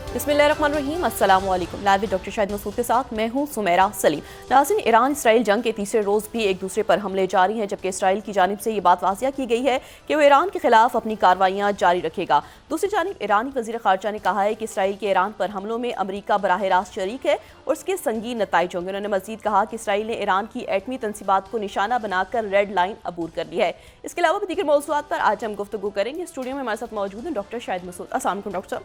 बिस्मिल्लाहिर्रहमानिर्रहीम, अस्सलाम वालेकुम। Live with doctor Shahid Masood के साथ मैं हूं सुमेरा सलीम। नाज़रीन, ईरान इसराइल जंग के तीसरे रोज़ भी एक दूसरे पर हमले जारी हैं, जबकि इसराइल की जानिब से ये बात वाज़िया की गई है कि वो ईरान के खिलाफ अपनी कार्रवाइयाँ जारी रखेगा। दूसरी जानिब ईरानी वज़ीर ख़ारजा ने कहा है कि इसराइल के ईरान पर हमलों में अमरीका बराह रास्त शरीक है और उसके संगीन नताइज होंगे। उन्होंने मज़ीद कहा कि इसराइल ने ईरान की एटमी तनसीबात को निशाना बनाकर रेड लाइन अबूर कर ली है। इसके अलावा भी दीगर मौज़ूआत पर आज हम गुफ्तगू करेंगे। स्टूडियो में हमारे साथ मौजूद हैं डॉक्टर शाहिद मसूद। अस्सलाम वालेकुम डॉक्टर साहब।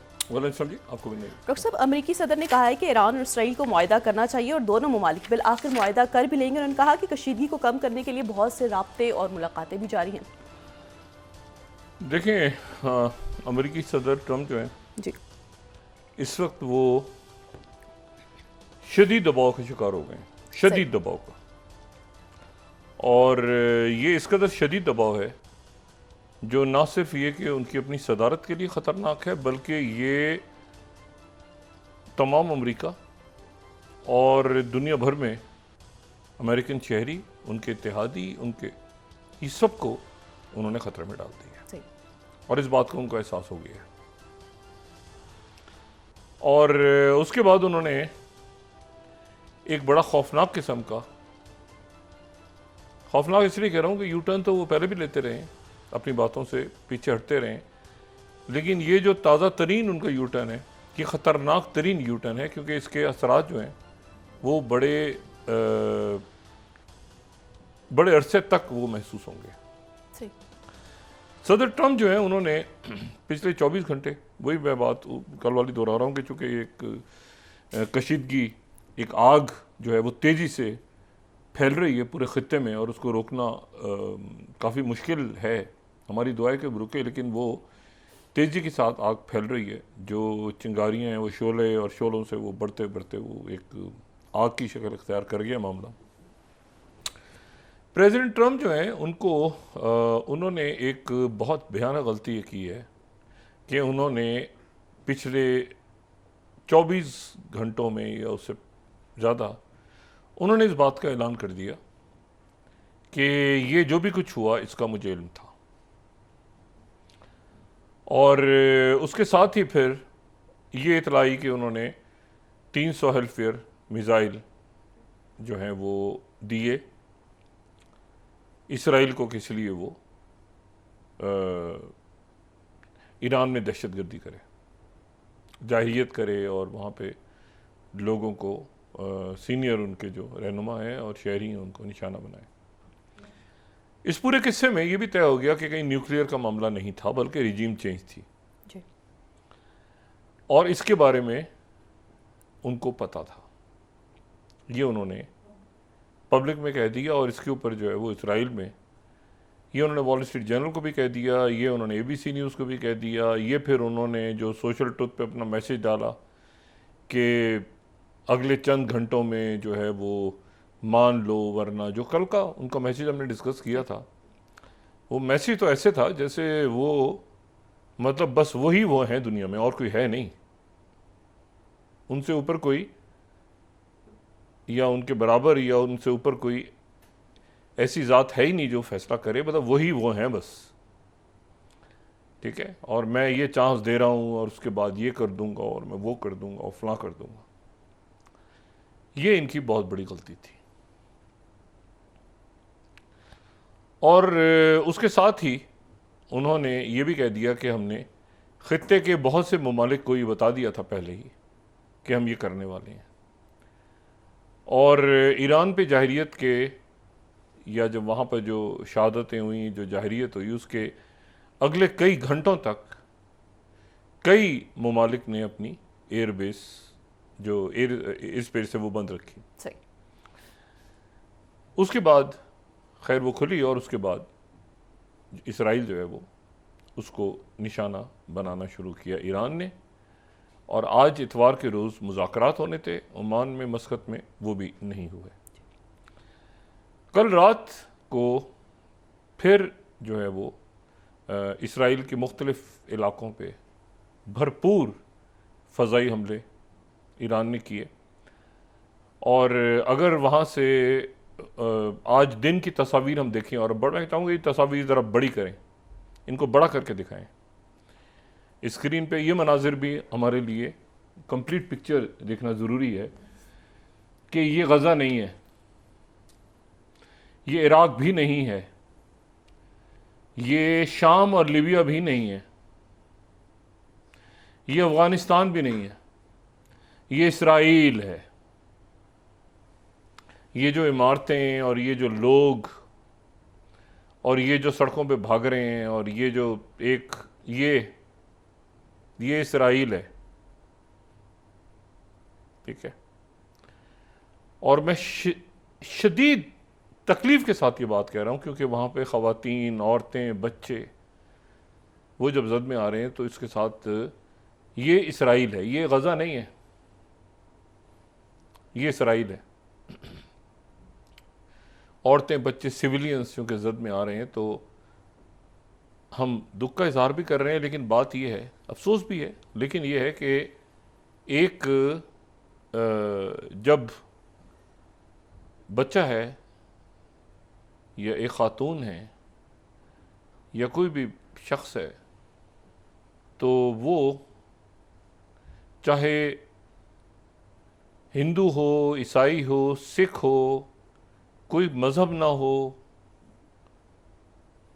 आपको भी नहीं। डॉक्टर साहब, अमेरिकी सदर ने कहा है कि ईरान और इसराइल को मुआहदा करना चाहिए और दोनों ममालिक बिल आखिर मुआहदा कर भी लेंगे। उन्होंने कहा कि कशीदगी को कम करने के लिए बहुत से राब्ते और मुलाकातें भी जारी हैं। देखें, अमेरिकी सदर ट्रम्प जो है जी इस वक्त वो शदीद दबाव का शिकार हो गए हैं, शदीद दबाव का। और ये इस कदर शदीद दबाव है जो ना सिर्फ ये कि उनकी अपनी सदारत के लिए ख़तरनाक है, बल्कि ये तमाम अमेरिका और दुनिया भर में अमेरिकन शहरी, उनके इत्तेहादी, उनके इस सब को उन्होंने ख़तरे में डाल दिया और इस बात का उनको एहसास हो गया है। और उसके बाद उन्होंने एक बड़ा खौफनाक किस्म का, खौफनाक इसलिए कह रहा हूँ कि यू टर्न तो वो पहले भी लेते रहे, अपनी बातों से पीछे हटते रहे, लेकिन ये जो ताज़ा तरीन उनका यू टर्न है, ये ख़तरनाक तरीन यू टर्न है, क्योंकि इसके असरात जो हैं वो बड़े अरसे तक वो महसूस होंगे। सदर ट्रम्प जो है उन्होंने पिछले 24 घंटे, वही मैं बात कल वाली दोहरा रहा हूँ कि चूँकि एक कशीदगी, एक आग जो है वो तेज़ी से फैल रही है पूरे ख़ित्ते में और उसको रोकना काफ़ी मुश्किल है। हमारी दुआ है कि रुके, लेकिन वो तेज़ी के साथ आग फैल रही है। जो चिंगारियाँ हैं वो शोले और शोलों से वो बढ़ते बढ़ते वो एक आग की शक्ल इख्तियार कर गया मामला। प्रेसिडेंट ट्रम्प जो हैं उन्होंने एक बहुत भयानक गलती की है कि उन्होंने पिछले 24 घंटों में या उससे ज़्यादा उन्होंने इस बात का ऐलान कर दिया कि ये जो भी कुछ हुआ इसका मुझे इल्म था। और उसके साथ ही फिर ये इतला आई कि उन्होंने 300 हेल्फेयर मिज़ाइल जो हैं वो दिए इसराइल को, किस लिए वो ईरान में दहशतगर्दी करे, जाहिलियत करे और वहाँ पे लोगों को सीनियर उनके जो रहनुमा हैं और शहरी हैं उनको निशाना बनाए। इस पूरे किस्से में ये भी तय हो गया कि कहीं न्यूक्लियर का मामला नहीं था, बल्कि रिजीम चेंज थी जी। और इसके बारे में उनको पता था, ये उन्होंने पब्लिक में कह दिया। और इसके ऊपर जो है वो इसराइल में ये उन्होंने वॉल स्ट्रीट जर्नल को भी कह दिया, ये उन्होंने ABC न्यूज़ को भी कह दिया, ये फिर उन्होंने जो सोशल ट्रुथ पे अपना मैसेज डाला कि अगले चंद घंटों में जो है वो मान लो, वरना जो कल का उनका मैसेज हमने डिस्कस किया था, वो मैसेज तो ऐसे था जैसे वो मतलब बस वही वो हैं दुनिया में और कोई है नहीं, उनसे ऊपर कोई या उनके बराबर या उनसे ऊपर कोई ऐसी ज़ात है ही नहीं जो फैसला करे, मतलब वही वो हैं बस, ठीक है। और मैं ये चांस दे रहा हूँ और उसके बाद ये कर दूंगा और मैं वो कर दूंगा और फलां कर दूंगा। ये इनकी बहुत बड़ी गलती थी। और उसके साथ ही उन्होंने ये भी कह दिया कि हमने ख़ित्ते के बहुत से ममालिक को ये बता दिया था पहले ही कि हम ये करने वाले हैं। और ईरान पे जाहिरियत के, या जब वहाँ पर जो शहादतें हुई, जो जाहिरियत हुई, उसके अगले कई घंटों तक कई ममालिक ने अपनी एयरबेस जो एयर स्पेस से वो बंद रखी। सही। उसके बाद खैर वो खुली और उसके बाद इसराइल जो है वो उसको निशाना बनाना शुरू किया ईरान ने। और आज इतवार के रोज़ मुज़ाकरात होने थे ओमान में, मस्कत में, वो भी नहीं हुए। कल रात को फिर जो है वो इसराइल के मुख्तलिफ़ इलाक़ों पे भरपूर फ़ज़ाई हमले ईरान ने किए। और अगर वहाँ से आज दिन की तस्वीर हम देखें, और बड़ा चाहूँगा ये तस्वीर ज़रा बड़ी करें, इनको बड़ा करके दिखाएं। स्क्रीन पे ये मनाजिर भी हमारे लिए कंप्लीट पिक्चर देखना ज़रूरी है कि ये गज़ा नहीं है, ये इराक भी नहीं है, ये शाम और लीबिया भी नहीं है, ये अफ़गानिस्तान भी नहीं है, ये इसराइल है। ये जो इमारतें और ये जो लोग और ये जो सड़कों पे भाग रहे हैं और ये जो एक ये इसराइल है, ठीक है। और मैं शदीद तकलीफ़ के साथ ये बात कह रहा हूँ क्योंकि वहाँ पे ख़वातीन, औरतें, बच्चे वो जब जद में आ रहे हैं तो इसके साथ ये इसराइल है, ये गज़ा नहीं है, ये इसराइल है। औरतें, बच्चे, सिविलियंस जो कि जद में आ रहे हैं, तो हम दुख का इजहार भी कर रहे हैं, लेकिन बात यह है, अफसोस भी है, लेकिन यह है कि एक जब बच्चा है या एक ख़ातून है या कोई भी शख्स है, तो वो चाहे हिंदू हो, ईसाई हो, सिख हो, कोई मज़हब ना हो,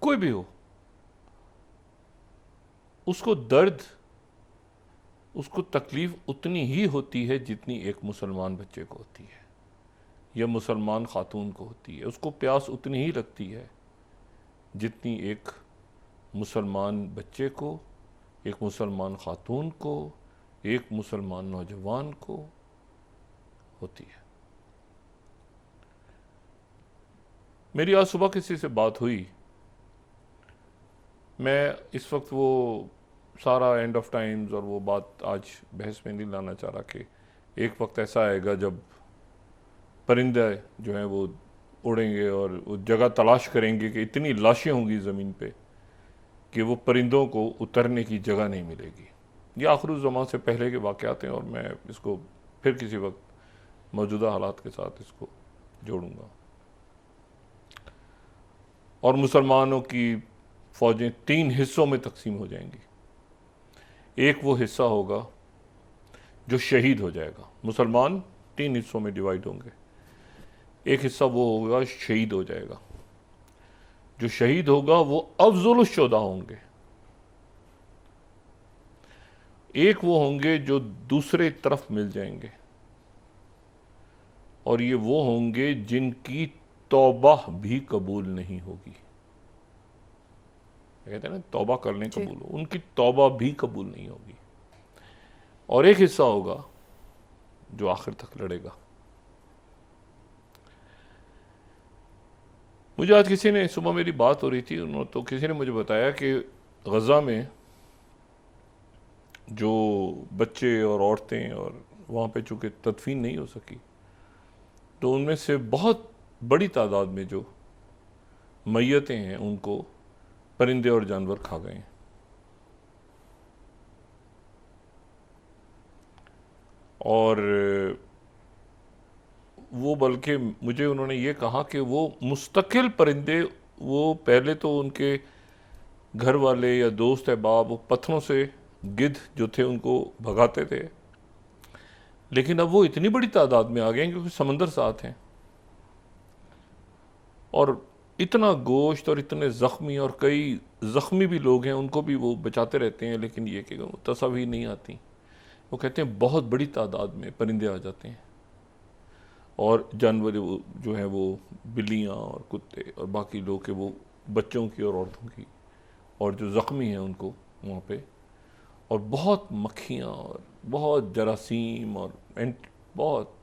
कोई भी हो, उसको दर्द, उसको तकलीफ़ उतनी ही होती है जितनी एक मुसलमान बच्चे को होती है या मुसलमान ख़ातून को होती है। उसको प्यास उतनी ही लगती है जितनी एक मुसलमान बच्चे को, एक मुसलमान ख़ातून को, एक मुसलमान नौजवान को होती है। मेरी आज सुबह किसी से बात हुई, मैं इस वक्त वो सारा एंड ऑफ टाइम्स और वो बात आज बहस में नहीं लाना चाह रहा कि एक वक्त ऐसा आएगा जब परिंदे जो हैं वो उड़ेंगे और वो जगह तलाश करेंगे कि इतनी लाशें होंगी ज़मीन पे कि वो परिंदों को उतरने की जगह नहीं मिलेगी। ये आखिरी ज़माने से पहले के वाक़यात हैं और मैं इसको फिर किसी वक्त मौजूदा हालात के साथ इसको जोड़ूंगा। और मुसलमानों की फ़ौजें 3 हिस्सों में तकसीम हो जाएंगी। एक वो हिस्सा होगा जो शहीद हो जाएगा, मुसलमान 3 हिस्सों में डिवाइड होंगे। एक हिस्सा वो होगा शहीद हो जाएगा, जो शहीद होगा वो अफज़ल शुहदा होंगे। एक वो होंगे जो दूसरे तरफ मिल जाएंगे, और ये वो होंगे जिनकी तौबा भी कबूल नहीं होगी। कहते हैं ना, तौबा करने कबूल हो, उनकी तौबा भी कबूल नहीं होगी। और एक हिस्सा होगा जो आखिर तक लड़ेगा। मुझे आज किसी ने, सुबह मेरी बात हो रही थी, उन्होंने तो किसी ने मुझे बताया कि गज़ा में जो बच्चे और औरतें और वहाँ पे चूँकि तदफीन नहीं हो सकी, तो उनमें से बहुत बड़ी तादाद में जो मैयतें हैं उनको परिंदे और जानवर खा गए हैं। और वो, बल्कि मुझे उन्होंने ये कहा कि वो मुस्तकिल परिंदे, वो पहले तो उनके घर वाले या दोस्त अहबाब वो पत्थरों से गिद्ध जो थे उनको भगाते थे, लेकिन अब वो इतनी बड़ी तादाद में आ गए हैं क्योंकि समंदर साथ हैं, और इतना गोश्त और इतने ज़ख्मी, और कई ज़ख्मी भी लोग हैं उनको भी वो बचाते रहते हैं, लेकिन ये कि तस्वीर नहीं आती। वो कहते हैं बहुत बड़ी तादाद में परिंदे आ जाते हैं, और जानवर वो जो हैं वो बिल्लियाँ और कुत्ते और बाकी लोग के, वो बच्चों की और औरतों की, और जो ज़ख्मी हैं उनको वहाँ पे, और बहुत मक्खियाँ और बहुत जरासीम और बहुत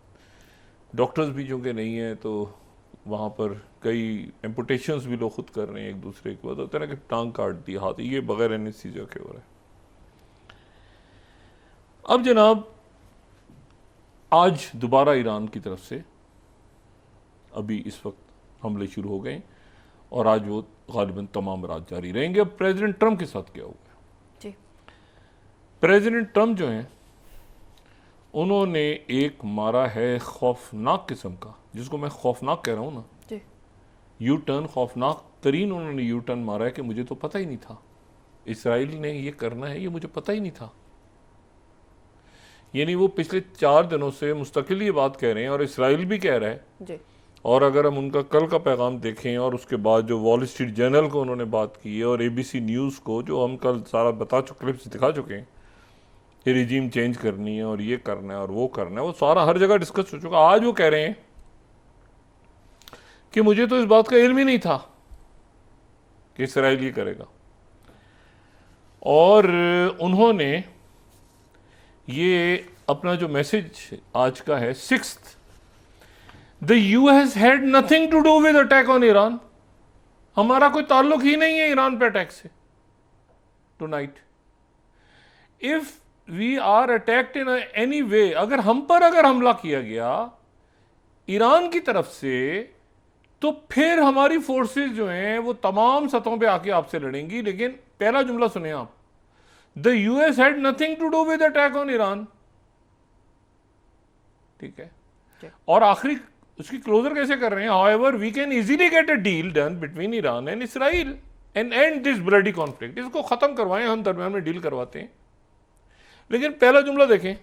डॉक्टर्स भी जो कि नहीं हैं, तो वहाँ पर कई एम्पुटेशंस भी लोग खुद कर रहे हैं एक दूसरे के बाद, होता है ना कि टांग काट दी, हाथ, ये बगैर एनेस्थीसिया के हो रहा है। अब जनाब, आज दोबारा ईरान की तरफ से अभी इस वक्त हमले शुरू हो गए, और आज वो गालिबन तमाम रात जारी रहेंगे। अब प्रेसिडेंट ट्रंप के साथ क्या हुआ जी? प्रेसिडेंट ट्रंप जो हैं उन्होंने एक मारा है खौफनाक किस्म का, जिसको मैं खौफनाक कह रहा हूँ ना जी, यू टर्न, खौफनाक तरीन उन्होंने यू टर्न मारा है कि मुझे तो पता ही नहीं था इसराइल ने ये करना है, ये मुझे पता ही नहीं था। यानी वो पिछले 4 दिनों से मुस्तकिल ये बात कह रहे हैं और इसराइल भी कह रहा है जी। और अगर हम उनका कल का पैगाम देखें और उसके बाद जो वॉल स्ट्रीट जर्नल को उन्होंने बात की है और ABC न्यूज़ को, जो हम कल सारा बता चुके, क्लिप्स दिखा चुके हैं कि रिजीम चेंज करनी है और ये करना है और वो करना है, वो सारा हर जगह डिस्कस हो चुका। आज वो कह रहे हैं कि मुझे तो इस बात का इल्म ही नहीं था कि इसराइल ये करेगा। और उन्होंने ये अपना जो मैसेज आज का है 6th, the US had nothing to do with attack on Iran, हमारा कोई ताल्लुक ही नहीं है ईरान पे अटैक से। Tonight if we are attacked in any way, अगर हम पर अगर हमला किया गया ईरान की तरफ से, तो फिर हमारी फोर्सेस जो हैं वो तमाम सतहों पे आके आपसे लड़ेंगी। लेकिन पहला जुमला सुने आप, the US had nothing to do with attack on Iran. ठीक है, और आखिरी उसकी क्लोजर कैसे कर रहे हैं, however we can easily get a deal done between Iran and Israel and and this bloody conflict, इसको खत्म करवाएं, हम दरमियान में डील करवाते हैं। लेकिन पहला जुमला देखें,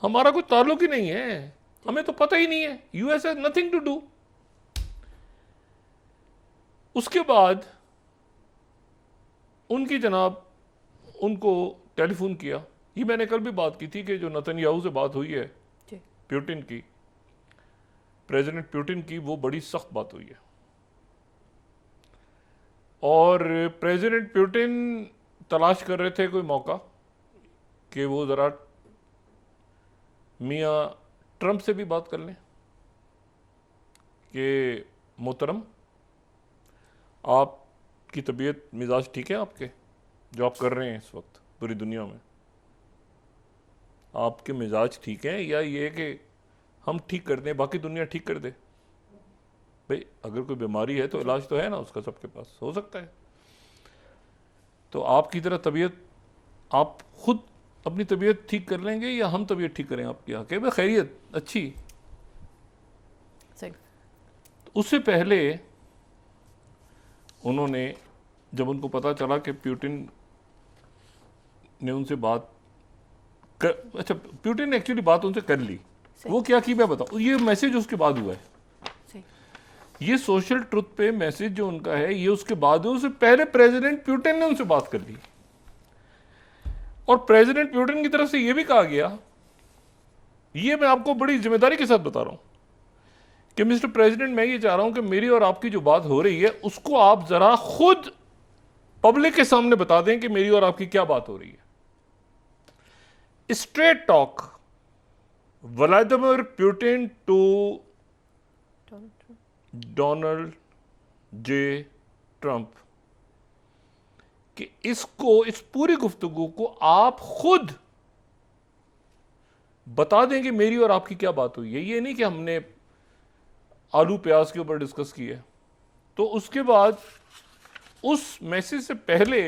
हमारा कोई ताल्लुक ही नहीं है, हमें तो पता ही नहीं है, US has nothing to do. उसके बाद उनकी जनाब उनको टेलीफोन किया, ये मैंने कल भी बात की थी कि जो नेतन्याहू से बात हुई है प्यूटिन की, प्रेसिडेंट प्यूटिन की, वो बड़ी सख्त बात हुई है। और प्रेसिडेंट प्यूटिन तलाश कर रहे थे कोई मौका कि वो ज़रा मियाँ ट्रंप से भी बात कर लें कि मोहतरम आपकी तबीयत मिजाज ठीक है आपके, जो आप कर रहे हैं इस वक्त पूरी दुनिया में, आपके मिजाज ठीक हैं, या ये कि हम ठीक कर दें बाकी दुनिया ठीक कर दे? भाई अगर कोई बीमारी है तो इलाज तो है ना उसका, सबके पास हो सकता है। तो आपकी तरह तबीयत, आप खुद अपनी तबीयत ठीक कर लेंगे या हम तबीयत ठीक करें आपकी? आके भाई खैरियत अच्छी। तो उससे पहले उन्होंने, जब उनको पता चला कि प्यूटिन ने उनसे बात अच्छा प्यूटिन ने एक्चुअली बात उनसे कर ली, वो क्या की मैं बताऊं, ये मैसेज उसके बाद हुआ है। ये सोशल ट्रुथ पे मैसेज जो उनका है ये उसके बाद हुआ, उससे पहले प्रेसिडेंट प्यूटिन ने उनसे बात कर ली। और प्रेसिडेंट प्यूटिन की तरफ से ये भी कहा गया, ये मैं आपको बड़ी जिम्मेदारी के साथ बता रहा हूं कि मिस्टर प्रेसिडेंट, मैं ये चाह रहा हूं कि मेरी और आपकी जो बात हो रही है उसको आप जरा खुद पब्लिक के सामने बता दें कि मेरी और आपकी क्या बात हो रही है। Straight talk, Vladimir Putin to Donald J Trump, कि इसको, इस पूरी गुफ्तगू को आप खुद बता दें कि मेरी और आपकी क्या बात हुई है। ये नहीं कि हमने आलू प्याज के ऊपर डिस्कस की है। तो उसके बाद उस मैसेज से पहले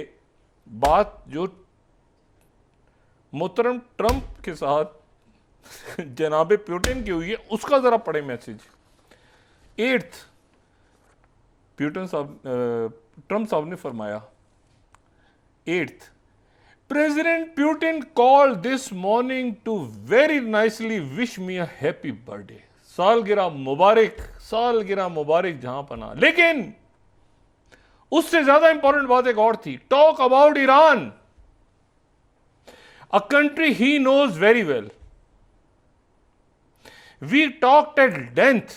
बात जो मोहतरम ट्रंप के साथ जनाबे पुतिन की हुई है, उसका जरा पढ़े मैसेज। 8th, पुतिन साहब, ट्रंप साहब ने फरमाया 8th, president Putin called this morning to very nicely wish me a happy birthday, सालगिरह मुबारक, सालगिरह मुबारक जहां पना। लेकिन उससे ज्यादा इंपॉर्टेंट बात एक और थी, talk about Iran, a country he knows very well. We talked at length.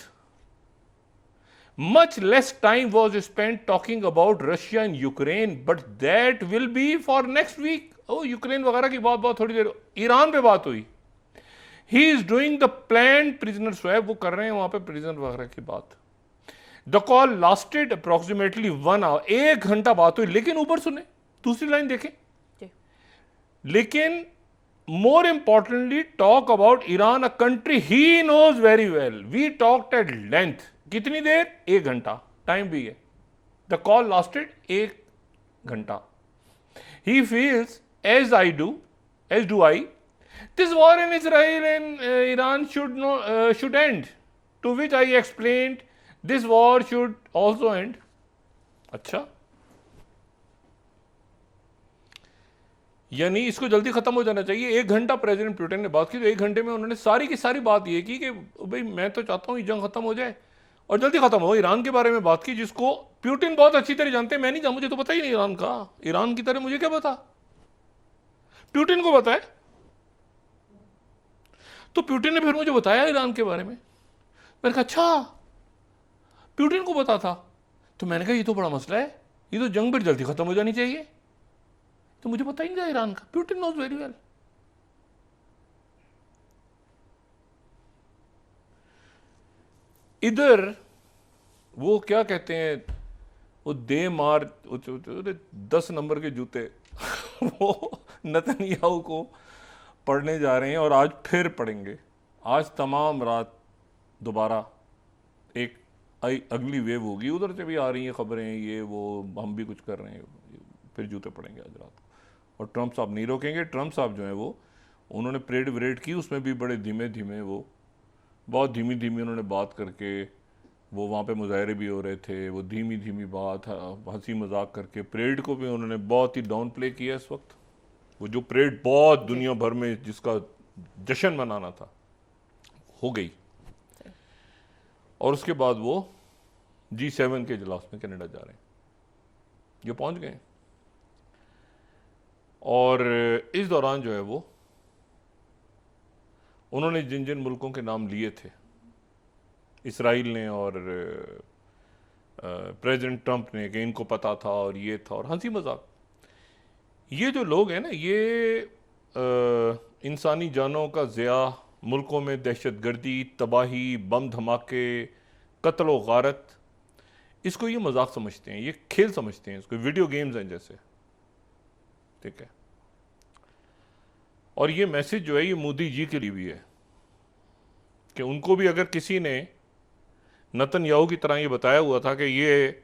Much less time was spent talking about Russia and Ukraine, but that will be for next week. Oh, Ukraine वगैरह की बात थोड़ी देर, Iran पे बात हुई। He is doing the planned prisoner swap, वो कर रहे हैं वहां पे प्रिजनर वगैरह की बात। The call lasted approximately 1 hour, 1 घंटा बात हुई। लेकिन ऊपर सुने, दूसरी लाइन देखें, लेकिन more importantly talk about Iran, a country he knows very well. We talked at length, कितनी देर? 1 घंटा, टाइम भी है। द कॉल लास्टेड 1 घंटा। He feels as I do, as do I, this war in Israel and Iran should end, to which I explained this war should also end. अच्छा, यानी इसको जल्दी खत्म हो जाना चाहिए। 1 घंटा प्रेसिडेंट पुतिन ने बात की, तो 1 घंटे में उन्होंने सारी की सारी बात ये की कि भाई मैं तो चाहता हूँ ये जंग खत्म हो जाए और जल्दी खत्म हो। ईरान के बारे में बात की जिसको पुतिन बहुत अच्छी तरह जानते हैं, मैं नहीं, मुझे तो पता ही नहीं ईरान का, ईरान की तरह मुझे क्या पता, पुतिन को पता है। तो पुतिन ने फिर मुझे बताया ईरान के बारे में। मैंने कहा अच्छा, पुतिन को पता था। तो मैंने कहा ये तो बड़ा मसला है, ये तो जंग फिर जल्दी खत्म हो जानी चाहिए। तो मुझे पता ही नहीं था ईरान का, पुतिन नोज वेरी वेल। इधर वो क्या कहते हैं, वो दे मार 10 नंबर के जूते वो नेतन्याहू को पढ़ने जा रहे हैं और आज फिर पढ़ेंगे। आज तमाम रात दोबारा एक अगली वेव होगी, उधर से भी आ रही हैं खबरें, ये वो हम भी कुछ कर रहे हैं, फिर जूते पड़ेंगे आज रात को। और ट्रंप साहब नहीं रोकेंगे। ट्रंप साहब जो हैं वो, उन्होंने परेड वरेड की, उसमें भी बड़े धीमे धीमे, वो बहुत धीमी धीमी उन्होंने बात करके, वो वहाँ पे मुजाहरे भी हो रहे थे, वो धीमी धीमी बात, हंसी मजाक करके परेड को भी उन्होंने बहुत ही डाउन प्ले किया इस वक्त। वो जो परेड बहुत दुनिया भर में जिसका जश्न मनाना था, हो गई। और उसके बाद वो G7 के इजलास में कनाडा जा रहे हैं, ये पहुंच गए। और इस दौरान जो है वो उन्होंने जिन जिन मुल्कों के नाम लिए थे, इसराइल ने और प्रेसिडेंट ट्रंप ने, कि इनको पता था और ये था, और हंसी मजाक। ये जो लोग हैं ना, ये इंसानी जानों का ज़िया, मुल्कों में दहशतगर्दी, तबाही, बम धमाके, कत्ल व गारत, इसको ये मजाक समझते हैं, ये खेल समझते हैं, इसको वीडियो गेम्स हैं जैसे। ठीक है। और ये मैसेज जो है ये मोदी जी के लिए भी है कि उनको भी अगर किसी ने नेतन्याहू की तरह ये बताया हुआ था कि ये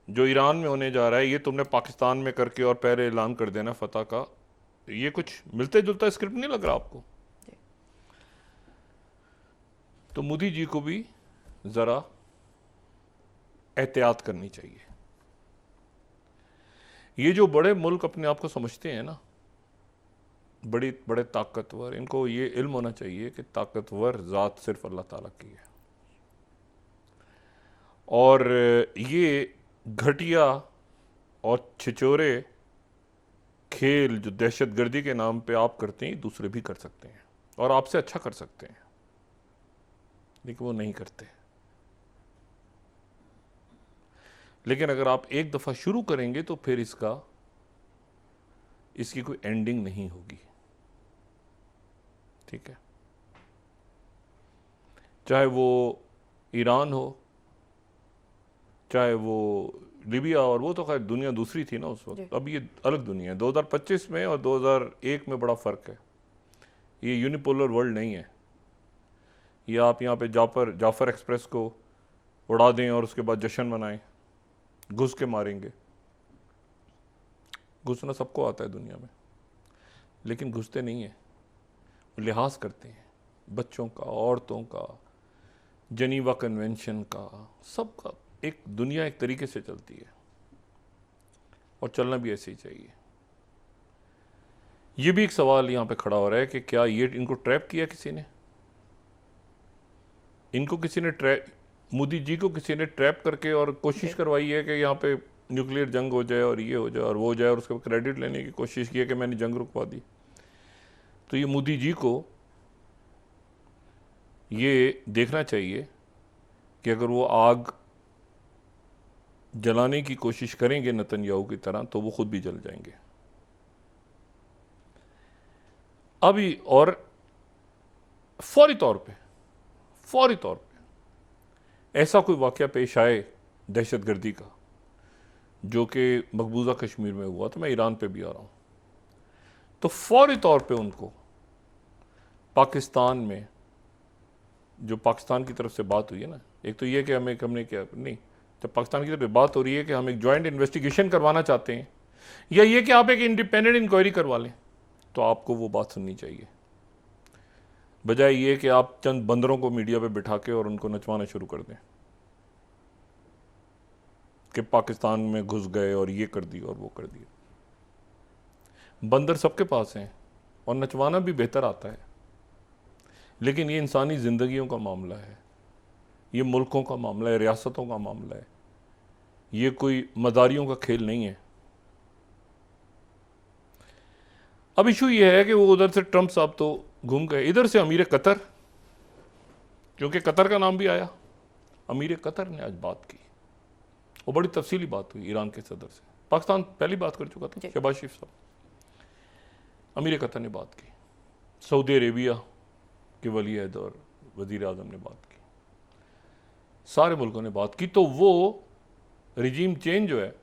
जो ईरान में होने जा रहा है ये तुमने पाकिस्तान में करके और पहले ऐलान कर देना फतह का, ये कुछ मिलते जुलता स्क्रिप्ट नहीं लग रहा आपको? तो मोदी जी को भी जरा एहतियात करनी चाहिए। ये जो बड़े मुल्क अपने आप को समझते हैं ना बड़े बड़े ताकतवर, इनको ये इल्म होना चाहिए कि ताकतवर ज़ात सिर्फ अल्लाह ताला की है। और ये घटिया और छिचोरे खेल जो दहशतगर्दी के नाम पे आप करते हैं, दूसरे भी कर सकते हैं और आपसे अच्छा कर सकते हैं, लेकिन वो नहीं करते। लेकिन अगर आप एक दफ़ा शुरू करेंगे तो फिर इसकी कोई एंडिंग नहीं होगी। ठीक है। चाहे वो ईरान हो, चाहे वो लीबिया, और वो तो खैर दुनिया दूसरी थी ना उस वक्त, अब ये अलग दुनिया है। 2025 में और 2001 में बड़ा फ़र्क है। ये यूनिपोलर वर्ल्ड नहीं है। ये आप यहाँ पे जाफर एक्सप्रेस को उड़ा दें और उसके बाद जश्न मनाएं, घुस के मारेंगे। घुसना सबको आता है दुनिया में, लेकिन घुसते नहीं है, लिहाज करते हैं बच्चों का, औरतों का, जनीवा कन्वेंशन का, सबका। एक दुनिया एक तरीके से चलती है और चलना भी ऐसे ही चाहिए। ये भी एक सवाल यहाँ पे खड़ा हो रहा है कि क्या ये इनको ट्रैप किया किसी ने? इनको किसी ने मोदी जी को किसी ने ट्रैप करके और कोशिश करवाई है कि यहाँ पे न्यूक्लियर जंग हो जाए और ये हो जाए और वो हो जाए, और उसका क्रेडिट लेने की कोशिश की है कि मैंने जंग रुकवा दी? तो ये मोदी जी को ये देखना चाहिए कि अगर वो आग जलाने की कोशिश करेंगे नेतन्याहू की तरह, तो वो खुद भी जल जाएंगे। अभी और फौरी तौर पे ऐसा कोई वाकया पेश आए दहशतगर्दी का जो कि मकबूजा कश्मीर में हुआ, तो मैं ईरान पे भी आ रहा हूँ, तो फौरी तौर पे उनको पाकिस्तान में, जो पाकिस्तान की तरफ से बात हुई है ना, एक तो ये कि हमने क्या नहीं, जब पाकिस्तान की तरफ बात हो रही है कि हम एक जॉइंट इन्वेस्टिगेशन करवाना चाहते हैं, या ये कि आप एक इंडिपेंडेंट इंक्वायरी करवा लें, तो आपको वो बात सुननी चाहिए, बजाय ये कि आप चंद बंदरों को मीडिया पे बिठा के और उनको नचवाना शुरू कर दें कि पाकिस्तान में घुस गए और ये कर दिया और वो कर दिया। बंदर सबके पास हैं और नचवाना भी बेहतर आता है, लेकिन ये इंसानी ज़िंदगियों का मामला है, ये मुल्कों का मामला है, रियासतों का मामला है, ये कोई मदारियों का खेल नहीं है। अब इशू ये है कि वो उधर से ट्रंप साहब तो घूम गए, इधर से अमीर कतर, क्योंकि कतर का नाम भी आया, अमीर कतर ने आज बात की और बड़ी तफसीली बात हुई ईरान के सदर से। पाकिस्तान पहली बात कर चुका था, शहबाज शरीफ साहब, अमीर कतर ने बात की, सऊदी अरेबिया के वली अहद और वज़ीर आज़म ने बात की, सारे मुल्कों ने बात की। तो वो रिजीम चेंज जो है,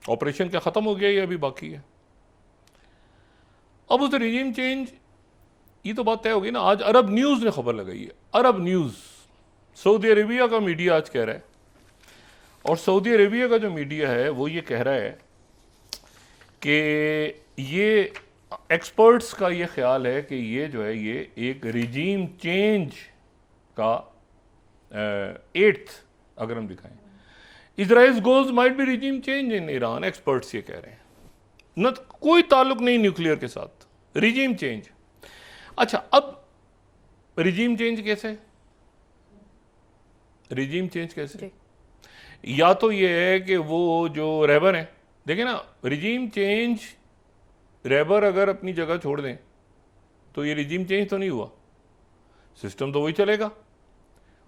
ऑपरेशन क्या ख़त्म हो गया या अभी बाकी है? अब उस रिजीम चेंज, ये तो बात तय होगी ना। आज अरब न्यूज़ ने खबर लगाई है, अरब न्यूज़, सऊदी अरेबिया का मीडिया आज कह रहा है, और सऊदी अरेबिया का जो मीडिया है वो ये कह रहा है कि ये एक्सपर्ट्स का ये ख्याल है कि ये जो है ये एक रिजीम चेंज का 8th अगर हम दिखाएं, Israel's goals might be regime change in Iran, experts ये कह रहे हैं। न कोई ताल्लुक नहीं न्यूक्लियर के साथ, रिजीम चेंज। अच्छा, अब रिजीम चेंज कैसे, रिजीम चेंज कैसे? या तो ये है कि वो जो रहबर हैं, देखें ना, रिजीम चेंज, रहबर अगर अपनी जगह छोड़ दें तो ये रिजीम चेंज तो नहीं हुआ, सिस्टम तो वही चलेगा,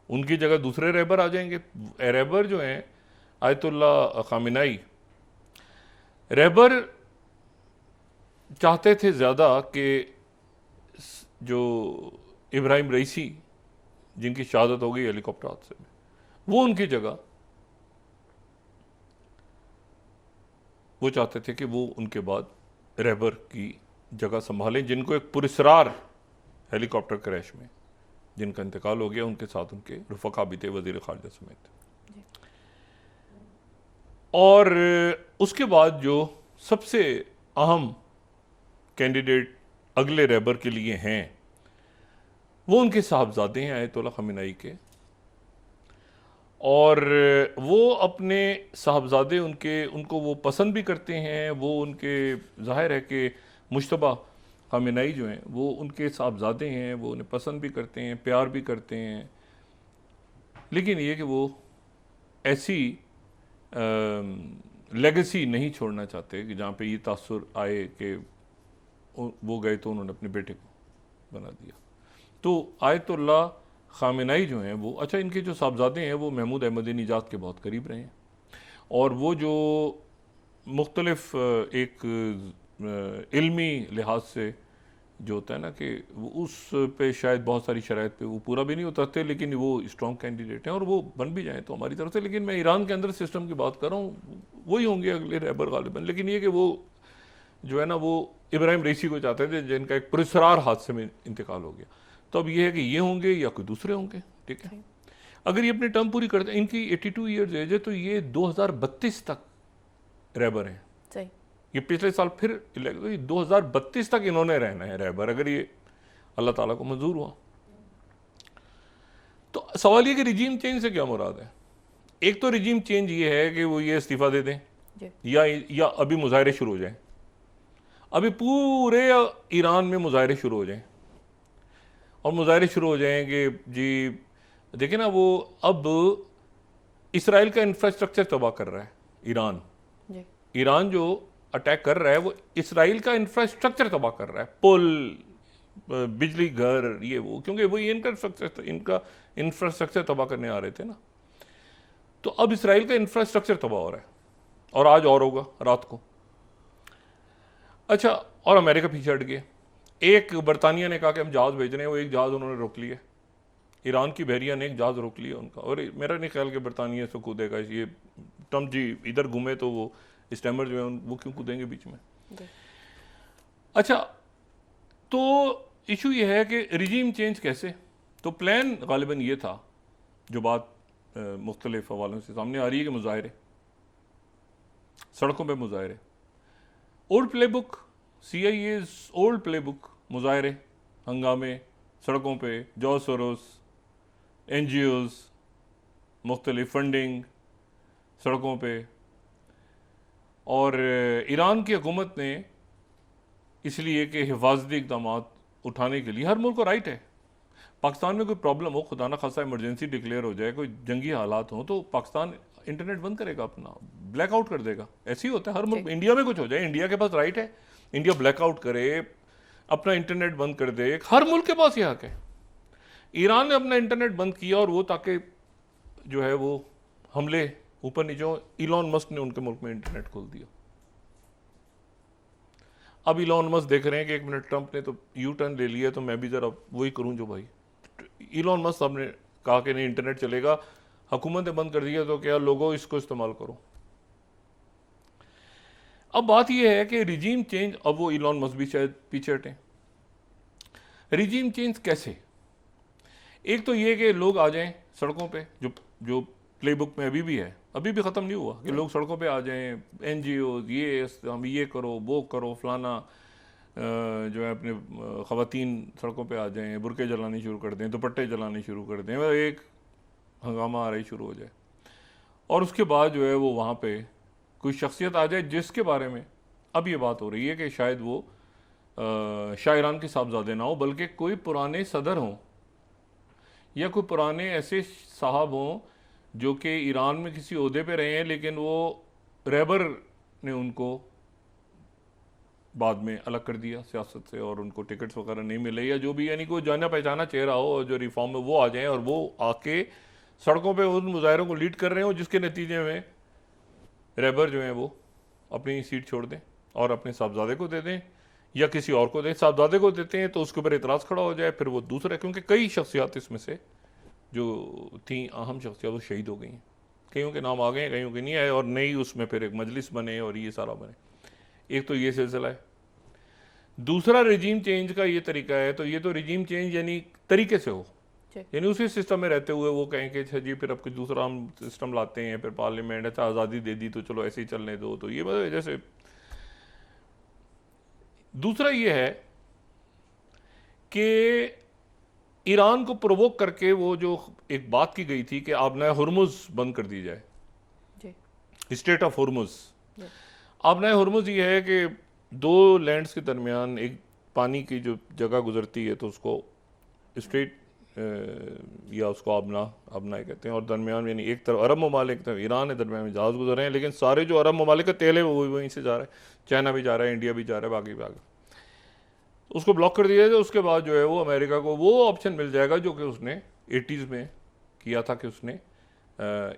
उनकी जगह दूसरे रहबर आ जाएंगे। रहबर जो हैं आयतुल्लाह खामेनेई, रहबर चाहते थे ज़्यादा कि जो इब्राहिम रईसी जिनकी शहादत हो गई हेलीकॉप्टर हादसे में, वो उनकी जगह, वो चाहते थे कि वो उनके बाद रहबर की जगह संभालें, जिनको एक पुरस्रार हेलीकॉप्टर क्रैश में जिनका इंतकाल हो गया, उनके साथ उनके रुफका भी थे, वजीर खारजा समेत। और उसके बाद जो सबसे अहम कैंडिडेट अगले रहबर के लिए हैं वो उनके साहबजादे हैं आयतुल्लाह खामेनेई के, और वो अपने साहबजादे उनको वो पसंद भी करते हैं, वो उनके ज़ाहिर है कि मुश्तबा खामेनेई जो हैं वो उनके साहबजादे हैं, वो उन्हें पसंद भी करते हैं, प्यार भी करते हैं, लेकिन ये कि वो ऐसी लेगेसी नहीं छोड़ना चाहते कि जहाँ पे ये तासुर आए कि वो गए तो उन्होंने अपने बेटे को बना दिया। तो आयतुल्लाह खामेनेई जो हैं वो, अच्छा, इनके जो साहबजादे हैं वो महमूद अहमदी-निजाद के बहुत करीब रहे हैं, और वो जो मुख्तलिफ एक इल्मी लिहाज से जो होता है ना कि वो उस पे शायद बहुत सारी शराइत पे वो पूरा भी नहीं उतरते, लेकिन वो स्ट्रॉन्ग कैंडिडेट हैं और वो बन भी जाएँ तो हमारी तरफ से। लेकिन मैं ईरान के अंदर सिस्टम की बात कर रहा हूँ, वही होंगे अगले रहबर गालिबन। लेकिन ये कि वो जो है ना वो इब्राहिम रईसी को चाहते थे जिनका एक पुरस्रार हादसे में इंतकाल हो गया। तो अब ये है कि ये होंगे या कोई दूसरे होंगे, ठीक है। अगर ये अपनी टर्म पूरी करते हैं, इनकी 82 ईयर्स एज है, तो ये 2032 तक रहबर हैं। सही, ये पिछले साल फिर 2032 तक इन्होंने रहना है रहबर, अगर ये अल्लाह ताला को मंजूर हुआ। तो सवाल ये कि रिजीम चेंज से क्या मुराद है? एक तो रिजीम चेंज ये है कि वो ये इस्तीफा दे दें या अभी मुजाहरे शुरू हो जाएं, अभी पूरे ईरान में मुजाहरे शुरू हो जाएं, और मुजाहरे शुरू हो जाएं कि जी देखिए ना, वो अब इसराइल का इंफ्रास्ट्रक्चर तबाह कर रहा है ईरान। ईरान जो अटैक कर रहा है वो इसराइल का इंफ्रास्ट्रक्चर तबाह कर रहा है, पुल, बिजली घर, ये वो, क्योंकि वो इनका इंफ्रास्ट्रक्चर तबाह करने आ रहे थे ना। तो अब इसराइल का इंफ्रास्ट्रक्चर तबाह हो रहा है, और आज और होगा रात को। अच्छा, और अमेरिका पीछे हट गया। एक बरतानिया ने कहा कि हम जहाज़ भेज रहे हैं, वो एक जहाज़ उन्होंने रोक लिया, ईरान की बहरिया ने एक जहाज़ रोक लिया उनका, और मेरा नहीं ख्याल कि बरतानिया से कूदेगा। ये ट्रम्प जी इधर घूमे तो वो स्टैमर जो है वो क्यों कूदेंगे बीच में? अच्छा, तो इशू ये है कि रिजीम चेंज कैसे? तो प्लान गालिबन ये था, जो बात मुख्तलिफ हवालों से सामने आ रही है कि मुजाहरे, सड़कों पे मुजाहरे, old play book, CIA's old play book, मुजाहरे, हंगामे सड़कों पे, जॉर्ज सोरोस, NGOs, मुख्तलिफ फंडिंग सड़कों पे, और ईरान की हुकूमत ने इसलिए कि हिफाजती इक़दाम उठाने के लिए, हर मुल्क को राइट है, पाकिस्तान में कोई प्रॉब्लम हो, खुदा ना खासा इमरजेंसी डिक्लेयर हो जाए, कोई जंगी हालात हो, तो पाकिस्तान इंटरनेट बंद करेगा, अपना ब्लैकआउट कर देगा। ऐसे ही होता है हर मुल्क। इंडिया में कुछ हो जाए, इंडिया के पास राइट है, इंडिया ब्लैकआउट करे, अपना इंटरनेट बंद कर दे, हर मुल्क के पास यह हक है। ईरान ने अपना इंटरनेट बंद किया, और वो ताकि जो है वो हमले ऊपर नीचे हो, इलॉन मस्क ने उनके मुल्क में इंटरनेट खोल दिया। अब इलॉन मस्क देख रहे हैं कि एक मिनट, ट्रंप ने तो यू टर्न ले लिया, तो मैं भी जरा वही करूं जो भाई। इलॉन मस्क साहब ने कहा कि नहीं, इंटरनेट चलेगा, हुकूमत ने बंद कर दिया, तो क्या लोगों इसको इस्तेमाल करो। अब बात यह है कि रिजीम चेंज, अब वो इलॉन मस्क भी शायद पीछे हटें। रिजीम चेंज कैसे? एक तो ये कि लोग आ जाएं सड़कों पे, जो प्ले बुक में अभी भी है, अभी भी ख़त्म नहीं हुआ कि लोग सड़कों पे आ जाएं, NGO ये हम ये करो वो करो फलाना, जो है अपने ख़वातीन सड़कों पे आ जाएं, बुरके जलाने शुरू कर दें, दुपट्टे जलाने शुरू कर दें, एक हंगामा आ रही शुरू हो जाए। और उसके बाद जो है वो वहाँ पे कोई शख्सियत आ जाए जिसके बारे में अब ये बात हो रही है कि शायद वो शायरान के साहबजादे ना हो, बल्कि कोई पुराने सदर हों या कोई पुराने ऐसे साहब हों जो कि ईरान में किसी ओहदे पे रहे हैं, लेकिन वो रहबर ने उनको बाद में अलग कर दिया सियासत से, और उनको टिकट्स वगैरह नहीं मिले या जो भी, यानी कोई जाना पहचाना चेहरा हो और जो रिफॉर्म में वो आ जाएं, और वो आके सड़कों पे उन मुजाहरों को लीड कर रहे हो, जिसके नतीजे में रहबर जो हैं वो अपनी सीट छोड़ दें और अपने साहबजादे को दे दें या किसी और को दें। साहबजादे को देते हैं तो उसके ऊपर इतराज़ खड़ा हो जाए, फिर वो दूसरा, क्योंकि कई शख्सियात इसमें से जो थी अहम शख्सियात वो शहीद हो गई हैं, कईयों के नाम आ गए हैं, कईयों के नहीं आए, और नई उसमें फिर एक मजलिस बने और ये सारा बने। एक तो ये सिलसिला है। दूसरा रिजीम चेंज का ये तरीका है, तो ये तो रिजीम चेंज यानी तरीके से हो, यानी उसी सिस्टम में रहते हुए वो कहें कि अच्छा जी फिर अब कुछ दूसरा हम सिस्टम लाते हैं, फिर पार्लियामेंट अच्छा आज़ादी दे दी तो चलो ऐसे ही चलने दो, तो ये मतलब जैसे। दूसरा ये है कि ईरान को प्रोवोक करके वो जो एक बात की गई थी कि आबनाए हुर्मुज़ बंद कर दी जाए, स्टेट ऑफ हुर्मुज़। आबनाए हुर्मुज़ ये है कि दो लैंड्स के दरमियान एक पानी की जो जगह गुजरती है तो उसको स्ट्रेट या उसको आबना कहते हैं, और दरमियान यानी एक तरफ अरब ममालिक, तरफ ईरान है, दरमियान में जहाज़ गुजर रहे हैं, लेकिन सारे जो अरब ममालिक का तेल है वो वहीं से जा रहा है, चाइना भी जा रहा है, इंडिया भी जा रहा है, बाकी भी आगे उसको ब्लॉक कर दिया जाए। उसके बाद जो है वो अमेरिका को वो ऑप्शन मिल जाएगा जो कि उसने 80s में किया था, कि उसने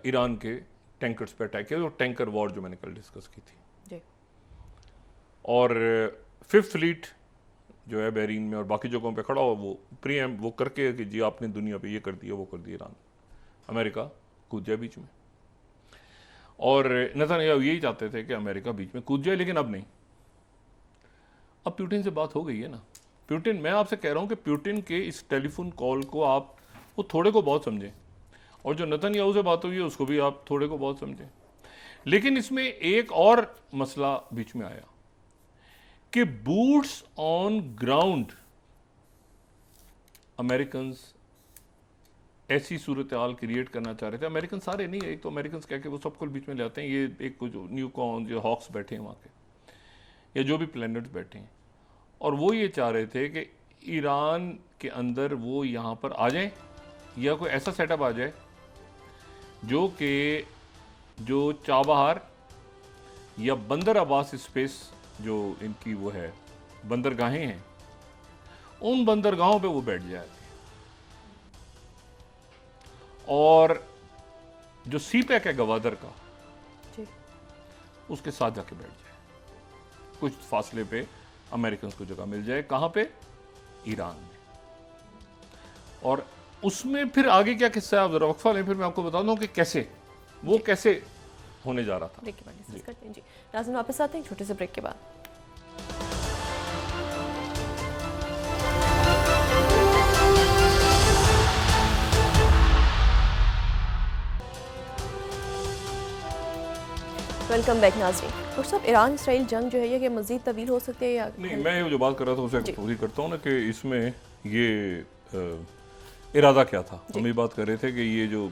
ईरान के टैंकर्स पे अटैक किया, जो टैंकर वॉर जो मैंने कल डिस्कस की थी। और 5th फ्लीट जो है बहरीन में और बाकी जगहों पे खड़ा हो, वो प्रीएम वो करके कि जी आपने दुनिया पे ये कर दिया वो कर दिया, ईरान अमेरिका कूद जाए बीच में। और नेतन्याहू यही चाहते थे कि अमेरिका बीच में कूद जाए, लेकिन अब नहीं। अब प्यूटिन से बात हो गई है ना। प्यूटिन, मैं आपसे कह रहा हूँ कि प्यूटिन के इस टेलीफोन कॉल को आप वो थोड़े को बहुत समझें, और जो नेतन्याहू से बात हुई है उसको भी आप थोड़े को बहुत समझें। लेकिन इसमें एक और मसला बीच में आया कि बूट्स ऑन ग्राउंड अमेरिकन ऐसी सूरत हाल क्रिएट करना चाह रहे थे। अमेरिकन सारे नहीं है, एक तो अमेरिकन कह के वो सबको बीच में ले आते हैं, ये एक कुछ न्यूकॉन जो हॉक्स बैठे हैं वहाँ के, या जो भी प्लैनेट्स बैठे हैं, और वो ये चाह रहे थे कि ईरान के अंदर वो यहाँ पर आ जाएं, या कोई ऐसा सेटअप आ जाए जो कि जो चाबहार या बंदर अब्बास स्पेस जो इनकी वो है बंदरगाहें हैं, उन बंदरगाहों पे वो बैठ जाए, और जो सीपैक है गवादर का उसके साथ जाके बैठ जाए, कुछ फासले पे अमेरिकन को जगह मिल जाए। कहाँ पे? ईरान में। और उसमें फिर आगे क्या किस्सा है, आप जरा वक्फा लें, फिर मैं आपको बता दूं कि कैसे वो कैसे होने जा रहा था। ब्रेक के बाद डिस्कस करते हैं जी। नाज़रीन वापस आते हैं छोटे से ब्रेक के बाद। वेलकम बैक नाज़रीन। डॉक्टर साहब, ईरान इसराइल जंग जो है ये मज़ीद तवील हो सकती है या नहीं? मैं ये जो बात कर रहा था उसे पूरी करता हूँ ना, कि इसमें ये इरादा क्या था। हम ये बात कर रहे थे कि ये जो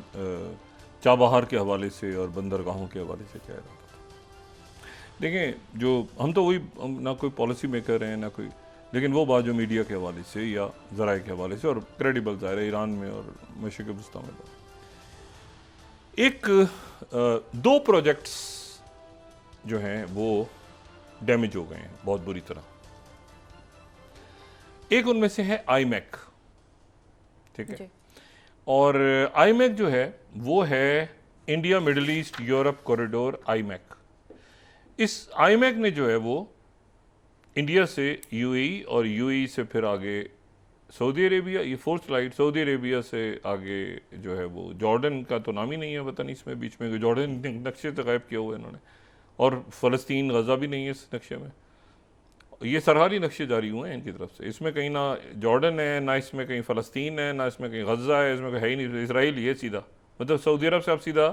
चाबहार के हवाले से और बंदरगाहों के हवाले से क्या इरादा था। देखें, जो हम तो वही, ना कोई पॉलिसी मेकर हैं ना कोई, लेकिन वो बात जो मीडिया के हवाले से या ज़राए के हवाले से, और क्रेडिबल ज़ाहिर है ईरान में और मशरिक़ वस्ता में, एक दो प्रोजेक्ट्स जो हैं वो डैमेज हो गए हैं बहुत बुरी तरह। एक उनमें से है आईमैक, ठीक है, और आईमैक जो है वो है India middle east Europe corridor iMac. इस आईमैक ने जो है वो इंडिया से यूएई और यूएई से फिर आगे सऊदी अरेबिया, ये फोर्थ स्लाइड, सऊदी अरेबिया से आगे जो है वो जॉर्डन का तो नाम ही नहीं है, पता नहीं इसमें बीच में जॉर्डन नक्शे से गायब किया हुआ है इन्होंने, और फ़लस्तीन गज़ा भी नहीं है इस नक्शे में। ये सरहदी नक्शे जारी हुए हैं इनकी तरफ से, इसमें कहीं ना जॉर्डन है, ना इसमें कहीं फ़लस्तीन है, ना इसमें कहीं गज़ा है, इसमें कहीं है ही नहीं, इसराइल ये सीधा, मतलब सऊदी अरब से आप सीधा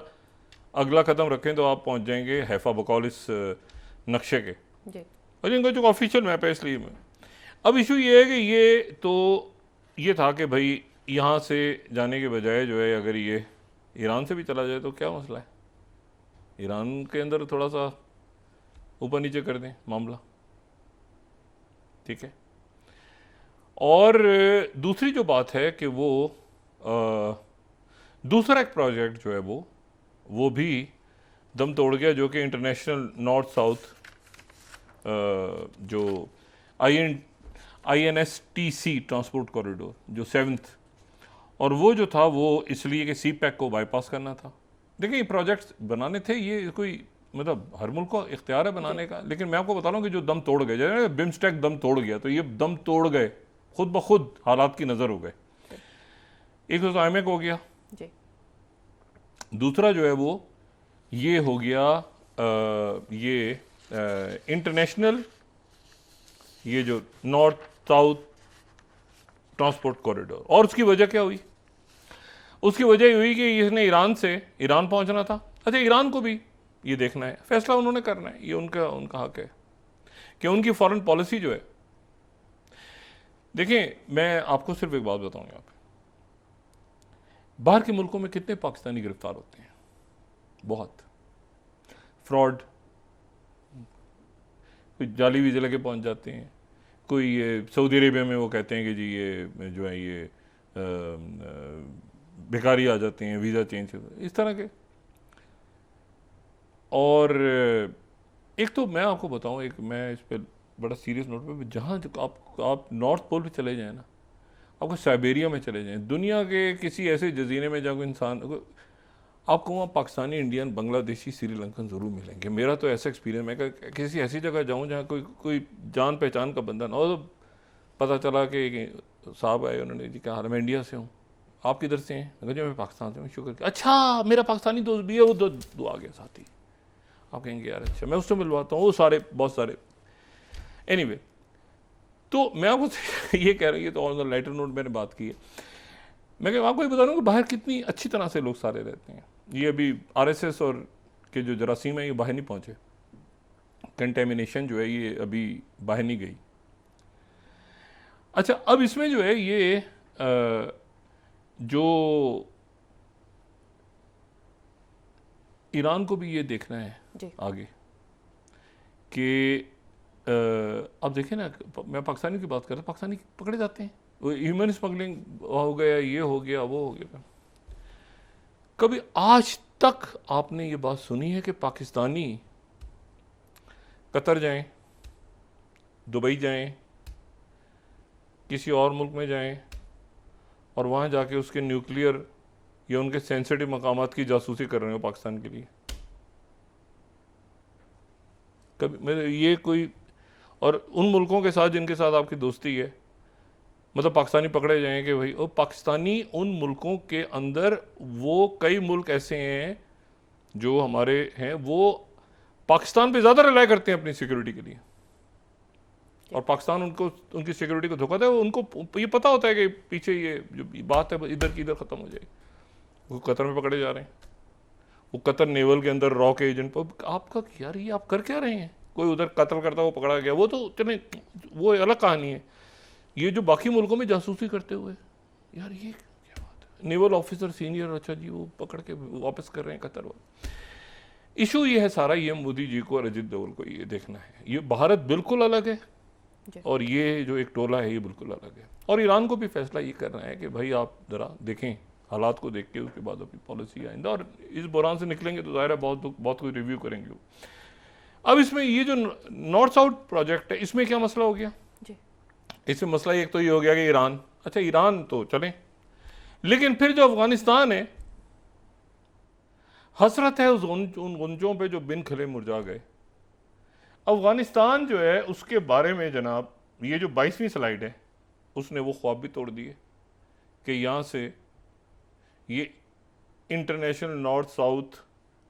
अगला कदम रखें तो आप पहुंच जाएंगे हैफा बकौल इस नक्शे के, और इनका जो ऑफिशियल मैप है। इसलिए मैं अब इशू ये है कि ये था कि भाई यहाँ से जाने के बजाय जो है अगर ये ईरान से भी चला जाए तो क्या मसला है, ईरान के अंदर थोड़ा सा ऊपर नीचे कर दें मामला, ठीक है। और दूसरी जो बात है कि वो दूसरा एक प्रोजेक्ट जो है वो भी दम तोड़ गया, जो कि इंटरनेशनल नॉर्थ साउथ जो INSTC ट्रांसपोर्ट कॉरिडोर जो 7th, और वो जो था वो इसलिए कि CPEC को बाईपास करना था। देखिए, ये प्रोजेक्ट्स बनाने थे, ये कोई मतलब हर मुल्क को इख्तियार है बनाने का, लेकिन मैं आपको बता रहा हूँ कि जो दम तोड़ गए, जैसे बिम्स्टेक दम तोड़ गया, तो ये दम तोड़ गए खुद ब खुद, हालात की नज़र हो गए। एक तो आईमैक हो गया, दूसरा जो है वो ये हो गया इंटरनेशनल ये जो नॉर्थ साउथ ट्रांसपोर्ट कॉरिडोर। और उसकी वजह क्या हुई? उसकी वजह ये हुई कि इसने ईरान से ईरान पहुंचना था। अच्छा, ईरान को भी ये देखना है, फैसला उन्होंने करना है, ये उनका हक है कि उनकी फॉरेन पॉलिसी जो है। देखिए, मैं आपको सिर्फ एक बात बताऊंगा, यहाँ पे बाहर के मुल्कों में कितने पाकिस्तानी गिरफ्तार होते हैं, बहुत फ्रॉड, कोई जाली वीज़े लेके पहुंच जाते हैं, कोई ये सऊदी अरेबिया में वो कहते हैं कि जी ये जो है ये भिखारी आ जाते हैं, वीज़ा चेंज इस तरह के। और एक तो मैं आपको बताऊं, एक मैं इस पर बड़ा सीरियस नोट पे, जहाँ आप नॉर्थ पोल पे चले जाएं ना, आपको साइबेरिया में चले जाएं, दुनिया के किसी ऐसे जजीरे में जहाँ कोई इंसान आपको वहाँ पाकिस्तानी, इंडियन, बांग्लादेशी, श्रीलंकन ज़रूर मिलेंगे। मेरा तो ऐसा एक्सपीरियंस, मैं किसी ऐसी जगह जाऊँ जहाँ कोई जान पहचान का बंदा ना हो, तो पता चला कि साहब आए, उन्होंने जी क्या हाल है, मैं इंडिया से हूँ, आप किधर से हैं? मैं पाकिस्तान से हूँ। शुक्र, अच्छा मेरा पाकिस्तानी दोस्त भी है, वो दो आ गया साथी। आप कहेंगे यार अच्छा, मैं उससे मिलवाता हूँ, वो सारे बहुत सारे। एनीवे, तो मैं आपको ये कह रहा हूँ, ये तो ऑन द लाइटर नोट मैंने बात की है। मैं आपको ये बता रहा हूँ कि बाहर कितनी अच्छी तरह से लोग सारे रहते हैं। ये अभी RSS और के जो जरासीम है ये बाहर नहीं पहुँचे, कंटेमिनेशन जो है ये अभी बाहर नहीं गई। अच्छा, अब इसमें जो है ये जो ईरान को भी ये देखना है आगे कि अब देखें ना, मैं पाकिस्तानी की बात कर रहा हूँ, पाकिस्तानी पकड़े जाते हैं, ह्यूमन स्मगलिंग हो गया, ये हो गया, वो हो गया। कभी आज तक आपने ये बात सुनी है कि पाकिस्तानी कतर जाएं, दुबई जाएं, किसी और मुल्क में जाएं और वहाँ जाके उसके न्यूक्लियर या उनके सेंसिटिव मकामात की जासूसी कर रहे हो पाकिस्तान के लिए? कभी मेरे ये कोई, और उन मुल्कों के साथ जिनके साथ आपकी दोस्ती है, मतलब पाकिस्तानी पकड़े जाएं कि भाई, और पाकिस्तानी उन मुल्कों के अंदर, वो कई मुल्क ऐसे हैं जो हमारे हैं, वो पाकिस्तान पे ज़्यादा रिलाई करते हैं अपनी सिक्योरिटी के लिए, और पाकिस्तान उनकी सिक्योरिटी को धोखा दे। उनको ये पता होता है कि पीछे ये जो बात है इधर की इधर ख़त्म हो जाएगी। वो कतर में पकड़े जा रहे हैं, वो कतर नेवल के अंदर रॉ के एजेंट पर। आपका यार ये आप कर क्या रहे हैं? कोई उधर कत्ल करता वो पकड़ा गया, वो तो चले, वो अलग कहानी है। ये जो बाकी मुल्कों में जासूसी करते हुए, यार ये क्या बात है? नेवल ऑफिसर सीनियर, अच्छा जी, वो पकड़ के वापस कर रहे हैं कतर। इशू ये है सारा, ये मोदी जी को और अजित डोभाल को ये देखना है, ये भारत बिल्कुल अलग है जी। और ये जो एक टोला है ये बिल्कुल अलग है। और ईरान को भी फैसला ये करना है कि भाई आप ज़रा देखें हालात को देख के उसके बाद अपनी पॉलिसी आइंदा, और इस बुरान से निकलेंगे तो ज़ाहिर है बहुत कुछ रिव्यू करेंगे वो। अब इसमें ये जो नॉर्थ साउथ प्रोजेक्ट है इसमें क्या मसला हो गया जी। इसमें मसला एक तो ये हो गया कि ईरान, अच्छा ईरान तो चलें, लेकिन फिर जो अफगानिस्तान है, हसरत है उन गुंजों पे जो बिन खिले मुरझा गए। अफगानिस्तान जो है उसके बारे में जनाब ये जो 22वीं स्लाइड है उसने वो ख्वाब भी तोड़ दिए कि यहाँ से ये इंटरनेशनल नॉर्थ साउथ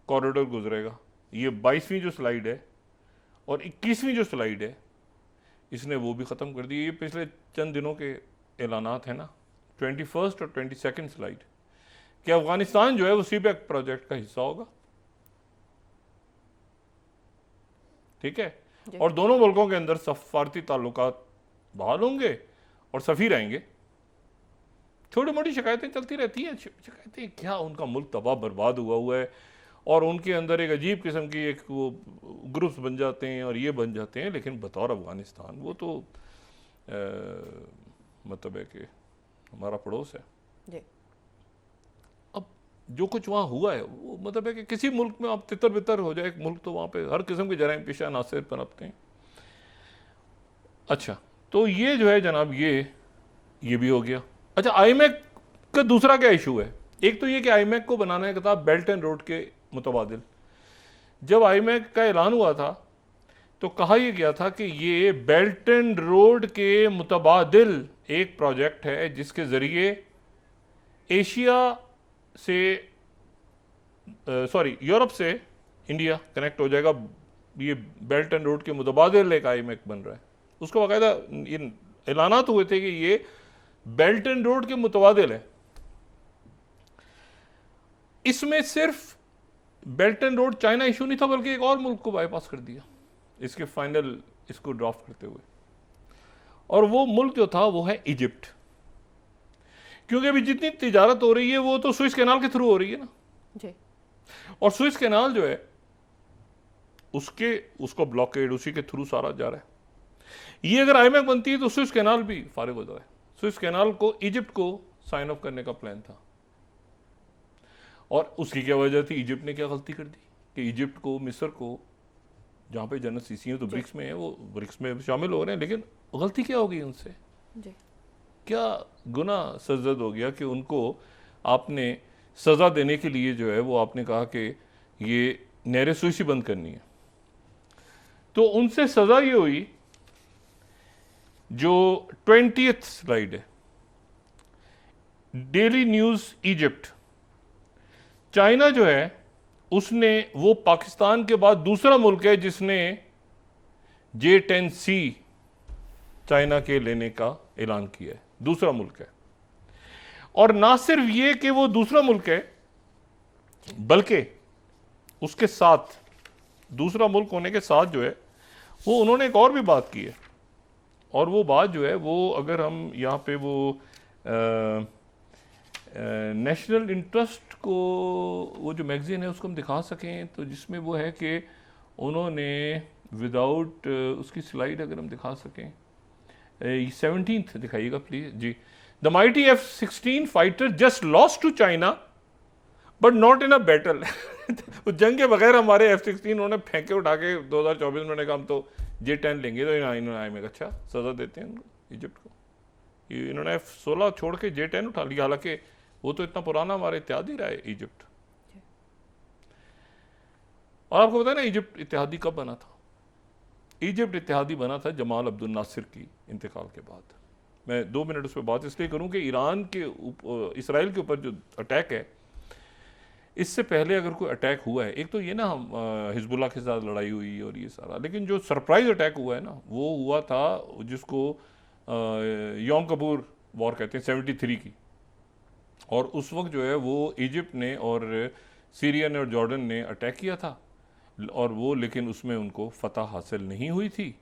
कॉरिडोर गुजरेगा। ये 22वीं जो स्लाइड है और 21वीं जो स्लाइड है इसने वो भी ख़त्म कर दी। ये पिछले चंद दिनों के ऐलानात हैं ना, 21st और 22nd स्लाइड, कि अफगानिस्तान जो है वो सीपैक प्रोजेक्ट का हिस्सा होगा, ठीक है, और दोनों मुल्कों के अंदर सफारती ताल्लुकात बहाल होंगे और सफ़ीर आएंगे। छोटी मोटी शिकायतें चलती रहती हैं, शिकायतें क्या, उनका मुल्क तबाह बर्बाद हुआ है और उनके अंदर एक अजीब किस्म की एक वो ग्रुप्स बन जाते हैं और ये बन जाते हैं, लेकिन बतौर अफगानिस्तान वो तो मतलब है कि हमारा पड़ोस है जी। अब जो कुछ वहाँ हुआ है वो मतलब है कि किसी मुल्क में आप तितर बितर हो जाए एक मुल्क तो वहाँ पे हर किस्म के जराइम पेशा नासिर पनपते हैं। अच्छा, तो ये जो है जनाब ये भी हो गया। अच्छा, आईमैक का दूसरा क्या इशू है? एक तो ये कि आईमैक को बनाना है था बेल्ट एंड रोड के मुतबादिल। जब आईमैक का ऐलान हुआ था तो कहा यह गया था कि ये बेल्ट एंड रोड के मुतबादिल एक प्रोजेक्ट है जिसके ज़रिए एशिया से यूरोप से इंडिया कनेक्ट हो जाएगा। ये बेल्ट एंड रोड के मुतबादिल एक आईमैक बन रहा है। उसको बाकायदा ऐलानात हुए थे कि ये बेल्ट एंड रोड के मुतबादिल है। इसमें सिर्फ belt and road China issue नहीं था बल्कि एक और मुल्क को बाईपास कर दिया इसके फाइनल इसको ड्राफ्ट करते हुए, और वो मुल्क जो था वो है इजिप्ट। क्योंकि अभी जितनी तिजारत हो रही है वो तो सुइस कैनाल के थ्रू हो रही है ना जी। और सुइस कैनाल जो है उसको ब्लॉकेड उसी के थ्रू सारा जा रहा है। ये अगर आईमैक बनती है तो सुइस कैनाल भी फारिग हो जाए। सुइस कैनाल को इजिप्ट को साइन ऑफ करने का प्लान था और उसकी क्या वजह थी, इजिप्ट ने क्या गलती कर दी कि इजिप्ट को, मिस्र को, जहाँ पे जन्नत सीसी है तो ब्रिक्स में है, वो ब्रिक्स में शामिल हो रहे हैं, लेकिन गलती क्या हो गई उनसे, क्या गुना सजद हो गया कि उनको आपने सज़ा देने के लिए जो है वो आपने कहा कि ये नहरें सुइस ही बंद करनी है। तो उनसे सज़ा ये हुई जो 20th स्लाइड है, डेली न्यूज़ इजिप्ट, चाइना जो है उसने, वो पाकिस्तान के बाद दूसरा मुल्क है जिसने J10C चाइना के लेने का ऐलान किया है, दूसरा मुल्क है। और ना सिर्फ ये कि वो दूसरा मुल्क है बल्कि उसके साथ, दूसरा मुल्क होने के साथ जो है वो उन्होंने एक और भी बात की है, और वो बात जो है वो अगर हम यहाँ पे वो नेशनल इंटरेस्ट को, वो जो मैगजीन है उसको हम दिखा सकें तो जिसमें वो है कि उन्होंने विदाउट उसकी स्लाइड अगर हम दिखा सकें 17th दिखाइएगा प्लीज जी। The mighty F-16 fighter just lost to China but not in a battle. वो जंग के बगैर हमारे F-16 उन्होंने फेंके उठा के 2024 में उन्होंने कहा हम तो J10 लेंगे, तो इन्होंने में अच्छा सज़ा देते हैं उनको इजिप्ट को। इन्होंने F-16 छोड़ के J10 उठा लिया, हालांकि वो तो इतना पुराना हमारे इत्तेहादी रहा है इजिप्ट। और आपको पता है ना इजिप्ट इत्तेहादी कब बना था? इजिप्ट इत्तेहादी बना था जमाल अब्दुल नासिर की इंतकाल के बाद। मैं 2 मिनट उस पर बात इसलिए करूं कि ईरान के इसराइल के ऊपर जो अटैक है, इससे पहले अगर कोई अटैक हुआ है, एक तो ये ना हम हिजबुल्लाह के साथ लड़ाई हुई और ये सारा, लेकिन जो सरप्राइज अटैक हुआ है ना वो हुआ था जिसको योम किपुर वॉर कहते हैं 73 की। और उस वक्त जो है वो इजिप्ट ने और सीरिया ने और जॉर्डन ने अटैक किया था, और वो लेकिन उसमें उनको फतह हासिल नहीं हुई थी,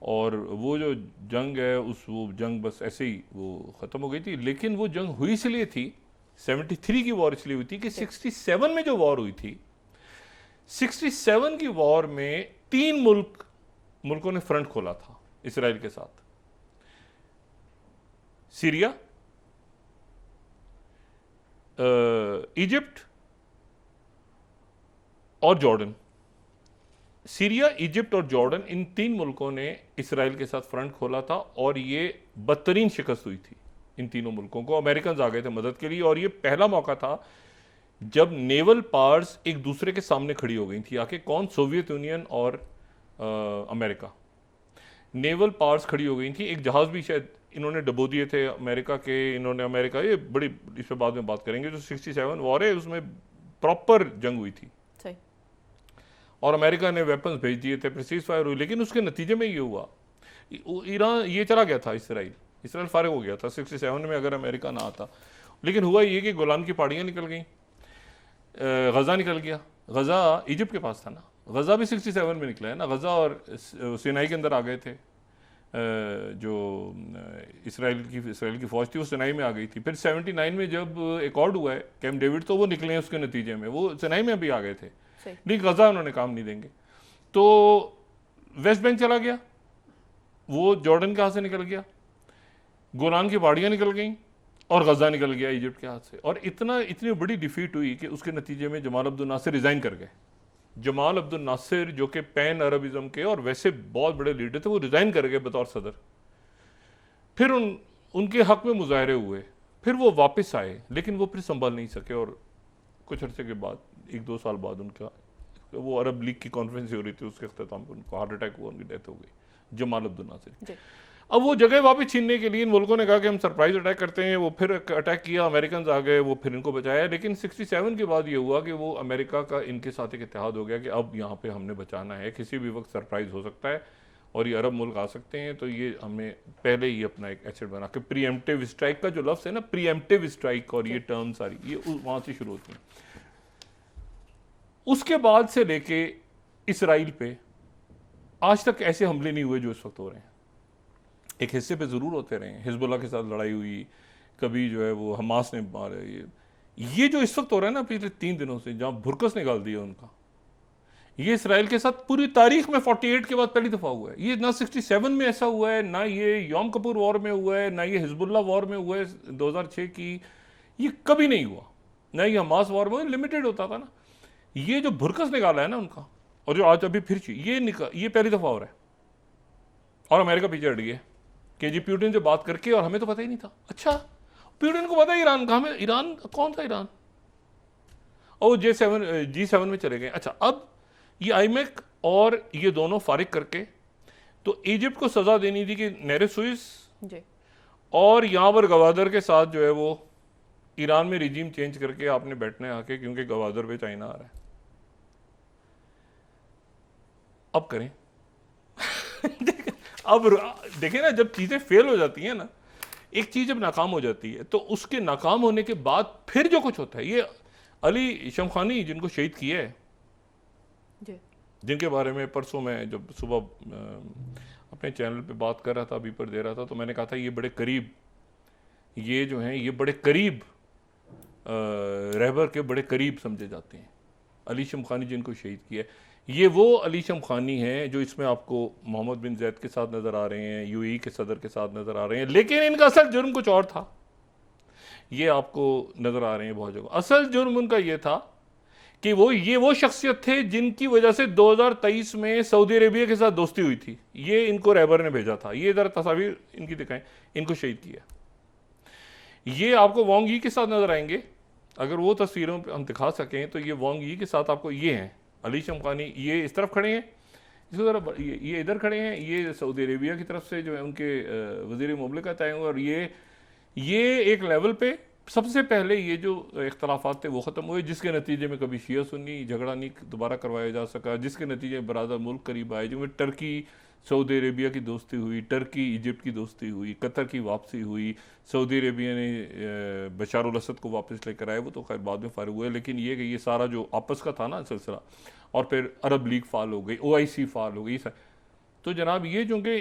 और वो जो जंग है वो जंग बस ऐसे ही वो ख़त्म हो गई थी। लेकिन वो जंग हुई इसलिए थी, 73 की वॉर इसलिए हुई थी कि 67 में जो वॉर हुई थी, 67 की वॉर में 3 मुल्कों ने फ्रंट खोला था इसराइल के साथ। सीरिया, इजिप्ट और जॉर्डन। सीरिया, इजिप्ट और जॉर्डन, इन 3 मुल्कों ने इसराइल के साथ फ्रंट खोला था और ये बदतरीन शिकस्त हुई थी इन तीनों मुल्कों को। अमेरिकन आ गए थे मदद के लिए और ये पहला मौका था जब नेवल पावर्स एक दूसरे के सामने खड़ी हो गई थी आके। कौन? सोवियत यूनियन और अमेरिका। नेवल पावर्स खड़ी हो गई थी। एक जहाज भी शायद इन्होंने डबो दिए थे अमेरिका के। अमेरिका, ये बड़ी, इस पर बाद में बात करेंगे। जो 67 वॉर है उसमें प्रॉपर जंग हुई थी और अमेरिका ने वेपन्स भेज दिए थे, प्रीसीज फायर हुई। लेकिन उसके नतीजे में ये हुआ, ईरान ये चला गया था, इसराइल फारिग हो गया था 67 में अगर अमेरिका ना आता। लेकिन हुआ ये कि गोलान की पहाड़ियाँ निकल गई, गज़ा निकल गया। गज़ा इजिप्ट के पास था ना, गज़ा भी 67 में निकला है ना। गज़ा और सिनाई के अंदर आ गए थे। जो इसराइल की फ़ौज थी वो सिनाई में आ गई थी। फिर 79 में जब एकॉर्ड हुआ है कैंप डेविड, तो वो निकले हैं उसके नतीजे में, वो सिनाई में भी आ गए थे। लेकिन गज़ा उन्होंने काम नहीं देंगे। तो वेस्ट बैंक चला गया, वो जॉर्डन के हाथ से निकल गया, गोलान की पहाड़ियाँ निकल गई और गज़ा निकल गया इजिप्ट के हाथ से। और इतनी बड़ी डिफीट हुई कि उसके नतीजे में जमाल अब्दुल नासिर रिज़ाइन कर गए। जमाल अब्दुल नासिर जो कि पैन अरबिज़म के और वैसे बहुत बड़े लीडर थे, वो रिज़ाइन कर गए बतौर सदर। फिर उनके हक में मुजाहरे हुए, फिर वो वापस आए, लेकिन वो फिर संभाल नहीं सके और कुछ अर्से के बाद, 1-2 साल बाद, उनका वो अरब लीग की कॉन्फ्रेंस हो रही थी, उसके अख्ताम पर उनको हार्ट अटैक हुआ, उनकी डेथ हो गई, जमाल अब्दुल नासिर। अब वो जगह वापस छीनने के लिए इन मुल्कों ने कहा कि हम सरप्राइज अटैक करते हैं। वो फिर अटैक किया, अमेरिकन आ गए, वो फिर इनको बचाया। लेकिन 67 के बाद ये हुआ कि वो अमेरिका का इनके साथ एक इत्तेहाद हो गया कि अब यहाँ पे हमने बचाना है, किसी भी वक्त सरप्राइज हो सकता है और ये अरब मुल्क आ सकते हैं। तो ये हमें पहले ही अपना एक एसेट बना के, प्रीएम्प्टिव स्ट्राइक का जो लफ्ज़ है ना, प्रीएम्प्टिव स्ट्राइक, और ये टर्म सारी ये वहाँ से शुरू होती हैं। उसके बाद से लेके इसराइल पे आज तक ऐसे हमले नहीं हुए जो इस वक्त हो रहे हैं। एक हिस्से पे ज़रूर होते रहे हैं, हिजबुल्लाह के साथ लड़ाई हुई, कभी जो है वो हमास ने मारे। ये जो इस वक्त हो रहा है ना पिछले 3 दिनों से, जहाँ भुरकस निकाल दिया उनका, ये इसराइल के साथ पूरी तारीख में 48 के बाद पहली दफ़ा हुआ है। ये ना 67 में ऐसा हुआ है, ना ये यौम कपूर वॉर में हुआ है, ना ये हिजबुल्लाह वॉर में हुआ है 2006 की, ये कभी नहीं हुआ। ना ये हमास वॉर में, लिमिटेड होता था ना। ये जो भुरकस निकाला है ना उनका, और जो आज अभी फिर ये पहली दफ़ा हो रहा है। और अमेरिका पीछे हट गया कि जी प्यूटिन से बात करके, और हमें तो पता ही नहीं था। अच्छा, प्यूटिन को पता है ईरान का, हमें ईरान कौन था ईरान, और G7 में चले गए। अच्छा, अब ये आईमेक और ये दोनों फारिग करके, तो इजिप्ट को सजा देनी थी कि नहर सुइस, और यहाँ पर गवादर के साथ जो है वो ईरान में रिजीम चेंज करके आपने बैठने आके, क्योंकि गवादर पे चाइना आ रहा है। अब करें अब देखें ना, जब चीज़ें फेल हो जाती हैं ना, एक चीज़ जब नाकाम हो जाती है, तो उसके नाकाम होने के बाद फिर जो कुछ होता है, ये अली शमखानी जिनको शहीद किया है, जिनके बारे में परसों मैं जब सुबह अपने चैनल पे बात कर रहा था, अभी पर दे रहा था, तो मैंने कहा था ये बड़े करीब, ये जो हैं ये बड़े करीब रहबर के बड़े करीब समझे जाते हैं। अली शमखानी जिनको शहीद किया है, ये वो अली शमखानी हैं जो इसमें आपको मोहम्मद बिन जैद के साथ नज़र आ रहे हैं, यूएई के सदर के साथ नज़र आ रहे हैं। लेकिन इनका असल जुर्म कुछ और था, ये आपको नज़र आ रहे हैं बहुत जगह। असल जुर्म उनका ये था कि ये वो शख्सियत थे जिनकी वजह से 2023 में सऊदी अरेबिया के साथ दोस्ती हुई थी। ये इनको रहबर ने भेजा था। ये इधर तस्वीर इनकी दिखाएं, इनको शहीद किया। ये आपको वांग यी के साथ नज़र आएंगे, अगर वो तस्वीरों पर हम दिखा सकें तो ये वांग यी के साथ आपको ये हैं अली शमखानी, ये इस तरफ खड़े हैं, इस तरफ ये इधर खड़े हैं, ये सऊदी अरेबिया की तरफ से जो है उनके वज़ीर मुमलिकत आए हुए। और ये एक लेवल पे सबसे पहले ये जो इख्तलाफात थे वो ख़त्म हुए, जिसके नतीजे में कभी शिया सुन्नी झगड़ा नहीं दोबारा करवाया जा सका, जिसके नतीजे में बरादर मुल्क करीब आए, जिनमें टर्की सऊदी अरेबिया की दोस्ती हुई, टर्की इजिप्ट की दोस्ती हुई, कतर की वापसी हुई, सऊदी अरेबिया ने बशारुल असद को वापस लेकर आए, वो तो खैर बाद में फारिग हुए। लेकिन ये सारा जो आपस का था ना सिलसिला, और फिर अरब लीग फाल हो गई, OIC फाल हो गई। तो जनाब ये चूँकि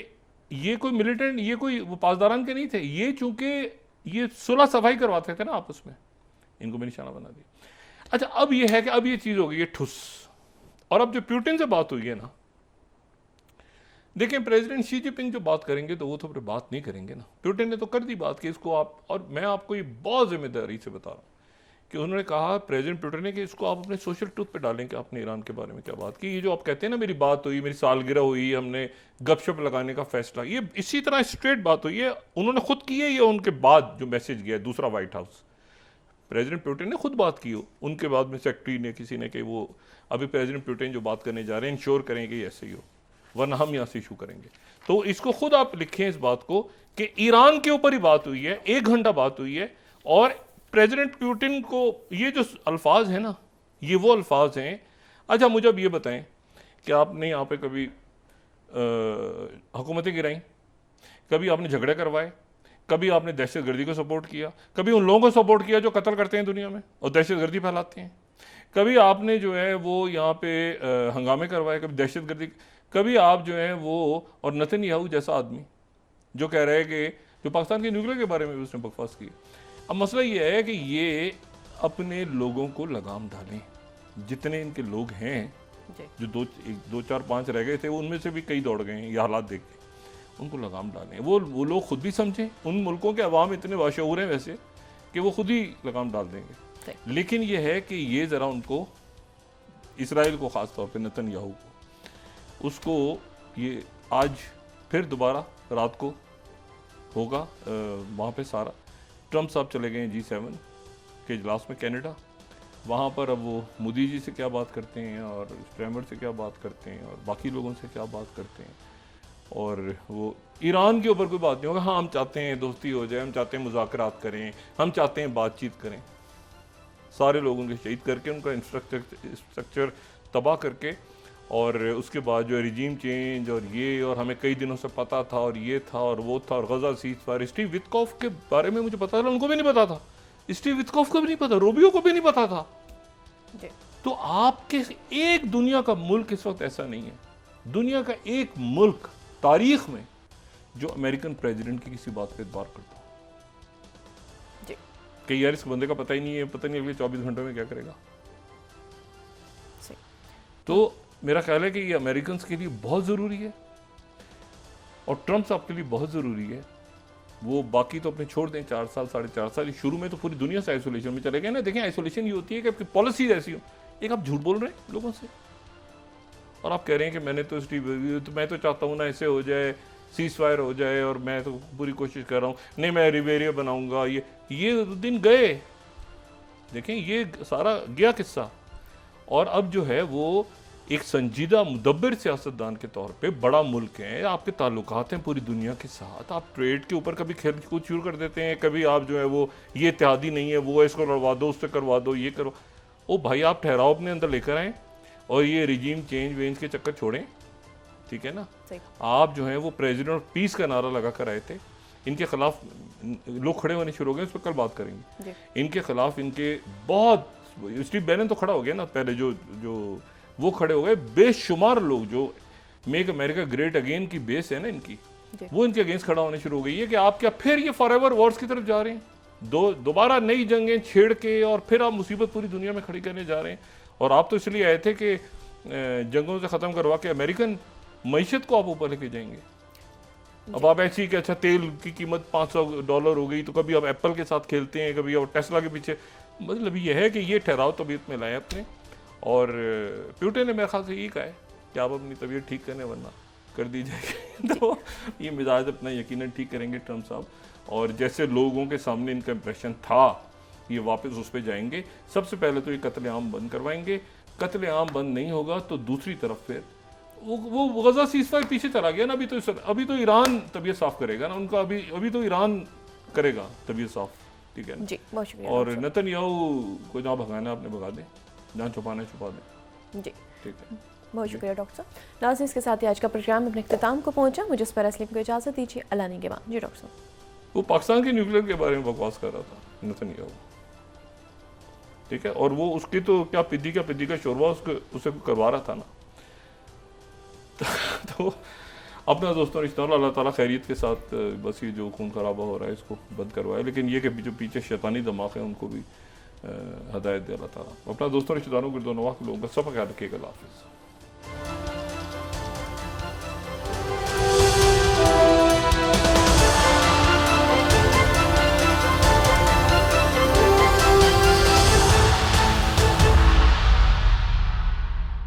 ये कोई मिलिटेंट, ये कोई वो पासदारान के नहीं थे, ये चूँकि ये सुलह सफाई करवाते थे ना आपस में, इनको भी निशाना बना दिया। अच्छा, अब ये है कि अब ये चीज़ हो गई है ठुस, और अब जो पुतिन से बात हुई है ना, देखें प्रेसिडेंट शी जिनपिंग जो बात करेंगे तो वो तो फिर बात नहीं करेंगे ना। पुतिन ने तो कर दी बात कि इसको आप, और मैं आपको ये बहुत जिम्मेदारी से बता रहा हूँ कि उन्होंने कहा प्रेसिडेंट पुतिन ने कि इसको आप अपने सोशल ट्रूथ पे डालें कि आपने ईरान के बारे में क्या बात की। ये जो आप कहते हैं ना मेरी बात हुई, मेरी सालगिरह हुई, हमने गपशप लगाने का फैसला, ये इसी तरह स्ट्रेट बात हुई है, उन्होंने खुद की है, ये उनके बाद जो मैसेज गया दूसरा व्हाइट हाउस, प्रेसिडेंट पुतिन ने खुद बात की हो, उनके बाद में सेक्रेटरी ने किसी ने कि वो अभी प्रेसिडेंट पुतिन जो बात करने जा रहे हैं इंश्योर करें कि ऐसे ही हो, वरना हम यहाँ से इशू करेंगे। तो इसको खुद आप लिखें इस बात को कि ईरान के ऊपर ही बात हुई है, 1 घंटा बात हुई है, और प्रेसिडेंट पुतिन को ये जो अल्फाज हैं ना, ये वो अल्फाज हैं। अच्छा मुझे अब ये बताएं कि आपने यहाँ पे कभी हुकूमतें गिराई, कभी आपने झगड़े करवाए, कभी आपने दहशतगर्दी को सपोर्ट किया, कभी उन लोगों को सपोर्ट किया जो कत्ल करते हैं दुनिया में और दहशतगर्दी फैलाते हैं, कभी आपने जो है वो यहाँ पे हंगामे करवाए, कभी दहशतगर्दी, कभी आप जो है वो, और नेतन्याहू जैसा आदमी जो कह रहे हैं कि जो पाकिस्तान के न्यूक्लियर के बारे में भी उसने बकवास की। अब मसला ये है कि ये अपने लोगों को लगाम डालें, जितने इनके लोग हैं जो 2 4 5 रह गए थे, उनमें से भी कई दौड़ गए हैं ये हालात देख के, उनको लगाम डालें। वो लोग खुद भी समझें, उन मुल्कों के अवाम इतने बाशऊर हैं वैसे कि वो खुद ही लगाम डाल देंगे। लेकिन ये है कि ये ज़रा उनको, इसराइल को ख़ास तौर पे नेतन्याहू को, उसको ये आज फिर दोबारा रात को होगा वहाँ पे सारा, ट्रम्प साहब चले गए हैं G7 के इजलास में कनाडा, वहाँ पर अब वो मोदी जी से क्या बात करते हैं और स्ट्रैमर से क्या बात करते हैं और बाकी लोगों से क्या बात करते हैं, और वो ईरान के ऊपर कोई बात नहीं होगा। हाँ हम चाहते हैं दोस्ती हो जाए, हम चाहते हैं मुज़ाकरात करें, हम चाहते हैं बातचीत करें, सारे लोग उनके शहीद करके, उनका इंफ्रास्ट्रक्चर तबाह करके, और उसके बाद जो रिजीम चेंज और ये, और हमें कई दिनों से पता था और ये था और वो था, और गजा सीज फायर, स्टीव विटकॉफ के बारे में मुझे पता था, उनको भी नहीं पता था, स्टीव विटकॉफ को भी नहीं पता, रूबियो को भी नहीं पता था। तो आपके एक दुनिया का मुल्क इस वक्त ऐसा नहीं है, दुनिया का एक मुल्क तारीख में जो अमेरिकन प्रेसिडेंट की किसी बात पे इतबार करता कि यार इस बंदे का पता ही नहीं है, पता नहीं अगले 24 घंटों में क्या करेगा। तो मेरा ख्याल है कि ये अमेरिकन के लिए बहुत ज़रूरी है और ट्रम्प साहब के लिए बहुत ज़रूरी है। वो बाकी तो अपने छोड़ दें, 4 साल 4.5 साल, शुरू में तो पूरी दुनिया से आइसोलेशन में चले गए ना। देखें आइसोलेशन ये होती है कि आपकी पॉलिसीज ऐसी हो, एक आप झूठ बोल रहे हैं लोगों से और आप कह रहे हैं कि मैं तो चाहता हूँ ना ऐसे हो जाए, सीज फायर हो जाए, और मैं तो पूरी कोशिश कर रहा हूँ, नहीं मैं रिबेरिया बनाऊंगा। ये दिन गए, देखें ये सारा गया किस्सा। और अब जो है वो एक संजीदा मुदब्बिर सियासतदान के तौर पे, बड़ा मुल्क है, आपके ताल्लुकात हैं पूरी दुनिया के साथ, आप ट्रेड के ऊपर कभी खेल कूद शुरू कर देते हैं, कभी आप जो है वो ये इत्तेहादी नहीं है, वो इसको लड़वा दो, उससे करवा दो, ये करो। ओ भाई आप ठहराव अपने अंदर लेकर आएँ और ये रिजीम चेंज वेंज के चक्कर छोड़ें, ठीक है ना। आप जो है वो प्रेसिडेंट ऑफ पीस का नारा लगा कर आए थे, इनके खिलाफ लोग खड़े होने शुरू हो गए, उस पर कल बात करेंगे। इनके खिलाफ इनके बहुत, स्टीव बैनन तो खड़ा हो गया ना पहले, जो वो खड़े हो गए, बेशुमार लोग जो मेक अमेरिका ग्रेट अगेन की बेस है ना इनकी, वो इनके अगेंस्ट खड़ा होने शुरू हो गई है कि आप क्या फिर ये फॉरएवर वॉर्स की तरफ जा रहे हैं, दोबारा नई जंगें छेड़ के, और फिर आप मुसीबत पूरी दुनिया में खड़ी करने जा रहे हैं। और आप तो इसलिए आए थे कि जंगों से ख़त्म करवा के अमेरिकन मईशत को आप ऊपर लेके जाएंगे। अब आप ऐसी कि अच्छा तेल की कीमत $500 हो गई, तो कभी आप एप्पल के साथ खेलते हैं, कभी आप टेस्ला के पीछे। मतलब ये है कि ये ठहराव तबीयत में लाए अपने, और पुतिन ने मेरे ख्याल से यही कहा है कि आप अपनी तबीयत ठीक करने वरना कर दी जाएगी। तो ये मिजाज अपना यकीनन ठीक करेंगे ट्रम्प साहब, और जैसे लोगों के सामने इनका इंप्रेशन था ये वापस उस पर जाएंगे। सबसे पहले तो ये कत्लेआम बंद करवाएंगे, कत्लेआम बंद नहीं होगा तो दूसरी तरफ फिर वो गजा सीज़फायर पीछे चला गया ना। अभी तो ईरान तबीयत साफ करेगा ना उनका, अभी तो ईरान करेगा तबीयत साफ, ठीक है ना जी। बहुत शुक्रिया। और नेतन्याहू को जहाँ भगाना आपने भगा दें, जहाँ छुपाना छुपा दें जी, ठीक है। बहुत शुक्रिया डॉक्टर साहब। नाज़रीन इसके साथ ही आज का प्रोग्राम अपने इख्तिताम को पहुंचा। मुझे इस पर असलीम को इजाज़त दीजिए, अल्लाह निगहबान। जी डॉक्टर साहब। वो पाकिस्तान के न्यूक्लियर के बारे में बकवास कर रहा था नेतन्याहू, ठीक है, और वो उसकी तो क्या पिद्दी का शोरबा उसे करवा रहा था ना। तो अपना दोस्तों रिश्तेदारों, अल्लाह ताला खैरियत के साथ बस ये जो खून खराबा हो रहा है इसको बंद करवाए। लेकिन ये कि जो पीछे शैतानी दिमाग है उनको भी हदायत दे अल्लाह ताला। अपना दोस्तों रिश्तेदारों, गिरदोनवाह के लोगों का सब ख्याल रखिएगा। अल्लाह हाफ़िज़।